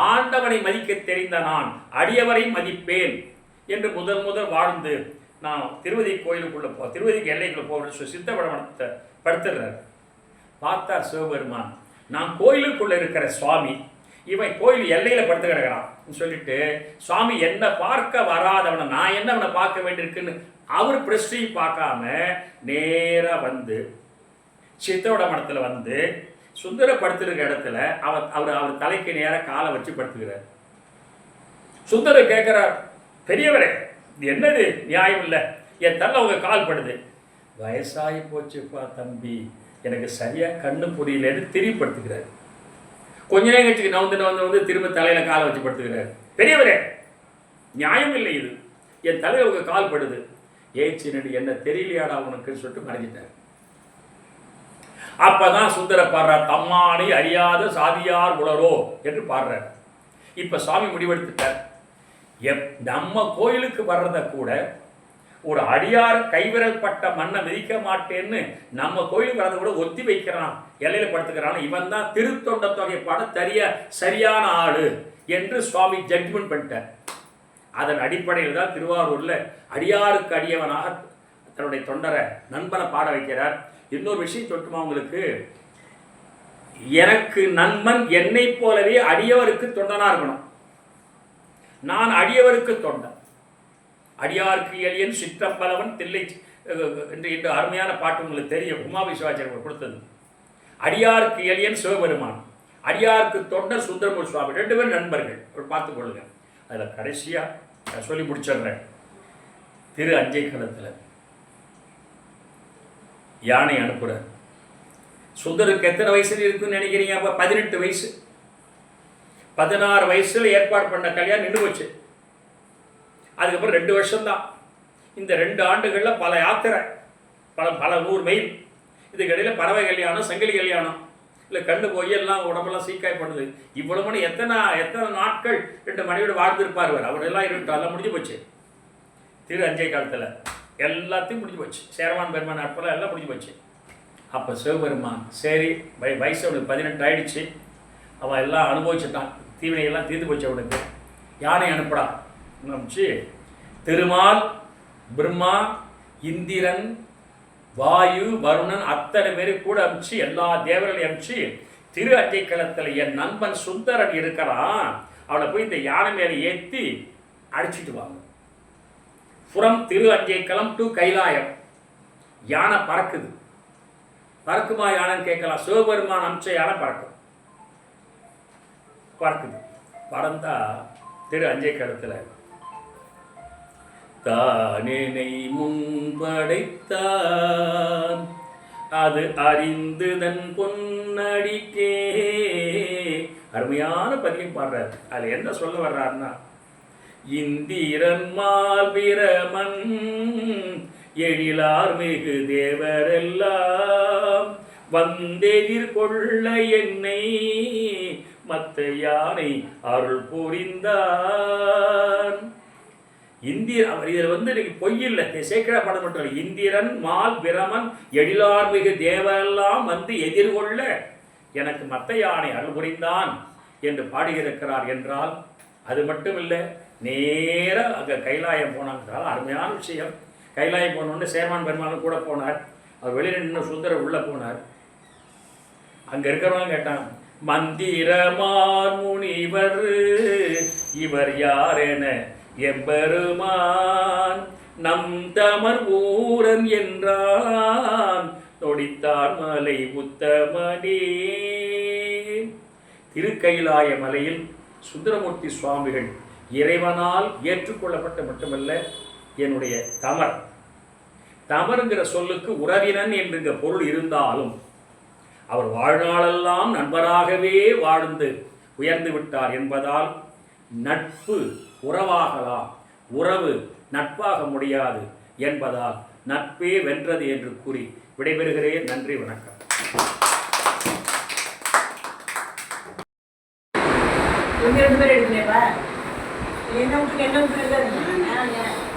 ஆண்டவனை மதிக்க தெரிந்த நான் அடியவரை மதிப்பேன் என்று முதல் வாழ்ந்து நான் திருவதி கோயிலுக்குள்ளே திருவதிக்கு எல்லைக்குள்ளே போகிற சித்தப்படத்தை படுத்துடுறார். பார்த்தார் சிவபெருமான், நான் கோயிலுக்குள்ளே இருக்கிற சுவாமி, இவன் கோயில் எல்லையில் படுத்து கிடக்கிறான் சொல்லிட்டு, சுவாமி என்ன பார்க்க வராதவனை நான் என்ன அவனை பார்க்க வேண்டியிருக்குன்னு அவர் பிரஸ்டீ பார்க்காம நேராக வந்து சித்தோட மடத்தில் வந்து சுந்தர படுத்திருக்க இடத்துல அவர் தலைக்கு நேராக காலை வச்சு படுத்துக்கிறார். சுந்தரர் கேட்கிறார், பெரியவரே என்னது நியாயம் இல்லை, என் தள்ள உங்க கால் படுது. வயசாகி போச்சுப்பா தம்பி, எனக்கு சரியா கண்ணு புரியலன்னு திரும்பிப்படுத்துக்கிறார். கொஞ்ச நேரம் கழிச்சு வந்து திரும்ப தலையில காலை வச்சு படுத்துக்கிறார். பெரியவரே நியாயம் இல்லை, இது என் தலையில உங்க கால் படுது. ஏச்சினடி என்ன தெரியலையாடா உனக்குன்னு சொல்லிட்டு மறைஞ்சிட்டார். அப்பதான் சுந்தர பாடுறார், தம்மானை அறியாத சாதியார் உளரோ என்று பாடுறார். இப்ப சுவாமி முடிவெடுத்துட்டார், நம்ம கோயிலுக்கு வர்றத கூட ஒரு அடியார் கைவிரல் பட்ட மண்ணை மிதிக்க மாட்டேன்னு நம்ம கோயிலுக்கு வர்றத கூட ஒத்தி வைக்கிறான், எல்லையில படுத்துக்கிறான், இவன் தான் திருத்தொண்ட தொகை பாட சரியான ஆளு என்று சுவாமி ஜட்ஜ்மெண்ட் பண்ணிட்டார். அதன் அடிப்படையில் தான் திருவாரூர்ல அடியாருக்கு அடியவனாக தன்னுடைய தொண்டரை நண்பனை பாட வைக்கிறார். இன்னொரு விஷயம் சொல்லட்டுமா உங்களுக்கு, எனக்கு நண்பன் என்னைப் போலவே அடியவருக்கு தொண்டனா இருக்கணும். நான் அடியவருக்கு தொண்டன். அடியாருக்கு எளியன் சிற்றம்பலவன் தில்லை என்று அருமையான பாட்டு உங்களுக்கு தெரியும், உமாவிஸ்வாச்சாரியர் கொடுத்தது. அடியாருக்கு எளியன் சிவபெருமான், அடியாருக்கு தொண்டன் சுந்தரமூர்த்தி சுவாமி, 2 பேரும் நண்பர்கள். பார்த்துக் கொள்ளுங்க. அதில் கடைசியாக சொல்லி முடிச்சிடுறேன். திரு அஞ்சைக்களத்தில் யானை அனுப்புகிறார். சுந்தருக்கு எத்தனை வயசுல இருக்குன்னு நினைக்கிறீங்க? அப்போ 18 வயசு. 16 வயசுல ஏற்பாடு பண்ண கல்யாணம் நின்று போச்சு. அதுக்கப்புறம் 2 வருஷம்தான். இந்த 2 ஆண்டுகளில் பல யாத்திரை, பல 100 மைல். இதுக்கிடையில் பறவை கல்யாணம், சங்கிலி கல்யாணம், இல்லை கண்டு போய் எல்லாம் உடம்பெல்லாம் சீக்காய் பண்ணுது. இவ்வளவு எத்தனை நாட்கள் 2 மனைவியோட வாழ்ந்துருப்பார் அவர் எல்லாம் இருக்கட்டும், எல்லாம் முடிஞ்சு போச்சு. திரு அஞ்சை காலத்தில் எல்லாத்தையும் முடிஞ்சு போச்சு. சேரமான் பெருமான் நாட்கள் எல்லாம் முடிஞ்சு போச்சு. அப்போ சிவபெருமான் சரி வயசு அவனுக்கு 18 ஆயிடுச்சு, அவன் எல்லாம் அனுபவிச்சுட்டான், தீவினையெல்லாம் தீர்ந்து போச்சு. அவனுக்கு யானை அனுப்படா அனுப்பிச்சு திருமால், பிரம்மா, இந்திரன், வாயு, வருணன் அத்தனை பேரை கூட அனுப்பிச்சு, எல்லா தேவர்களையும் அனுப்பிச்சு, திரு அஞ்சைக்களத்தில் என் நண்பன் சுந்தரன் இருக்கிறான், அவனை போய் இந்த யானை மேலே ஏற்றி அடிச்சுட்டு வாங்க. புறம் திரு அஞ்சைக்களம் டு கைலாயம். யானை பறக்குது. பறக்குமா யானைன்னு கேட்கலாம். சிவபெருமான் அம்ச யானை பறக்குது. பறந்தா திரு அஞ்சைக்களத்தில் தானேனை முன்படைத்தான் அது அறிந்துதன் பொன்னடிக்கே. அருமையான பதியம் பாடுறாரு. அதில் என்ன சொல்ல வர்றாருன்னா, இந்திரன் மால் பிரமன் எழிலார் மிகு தேவரெல்லாம் வந்தெதிர் கொள்ள என்னை மத்த யானை அருள் புரிந்தான். இந்திரன் இதில் இன்னைக்கு பொய்யில்லை, சேக்கிழ படம் மட்டும் இல்லை. இந்திரன் மால் பிரமன் எழிலார் மிகு தேவரெல்லாம் வந்து எதிர்கொள்ள எனக்கு மத்த யானை அருள் புரிந்தான் என்று பாடியிருக்கிறார் என்றால் அது மட்டும் இல்லை, நேராக அங்கே கைலாயம் போனாங்கிறால் அருமையான விஷயம். கைலாயம் போனோடனே சேர்மான் பெருமானும் கூட போனார். அவர் வெளியில் நின்று சுந்தரர் உள்ளே போனார். அங்கே இருக்கிறவங்க கேட்டான், மந்திரமார் முனிவர் இவர் யார் என எம்பெருமான் நம் தமர் ஊரன் என்றான் நொடித்தான் மலை உத்தமனே. திருக்கைலாய மலையில் சுந்தரமூர்த்தி சுவாமிகள் இறைவனால் ஏற்றுக்கொள்ளப்பட்ட மட்டுமல்ல, என்னுடைய தமருங்கிற சொல்லுக்கு உறவினன் என்கிற பொருள் இருந்தாலும் அவர் வாழ்நாளெல்லாம் நண்பராகவே வாழ்ந்து உயர்ந்து விட்டார் என்பதால் நட்பு உறவாகலாம், உறவு நட்பாக முடியாது என்பதால் நட்பே வென்றது என்று கூறி விடைபெறுகிறேன். நன்றி, வணக்கம். ரெண்டு பேர் எடுக்கிறேப்பா, என்ன விட்டுருக்கு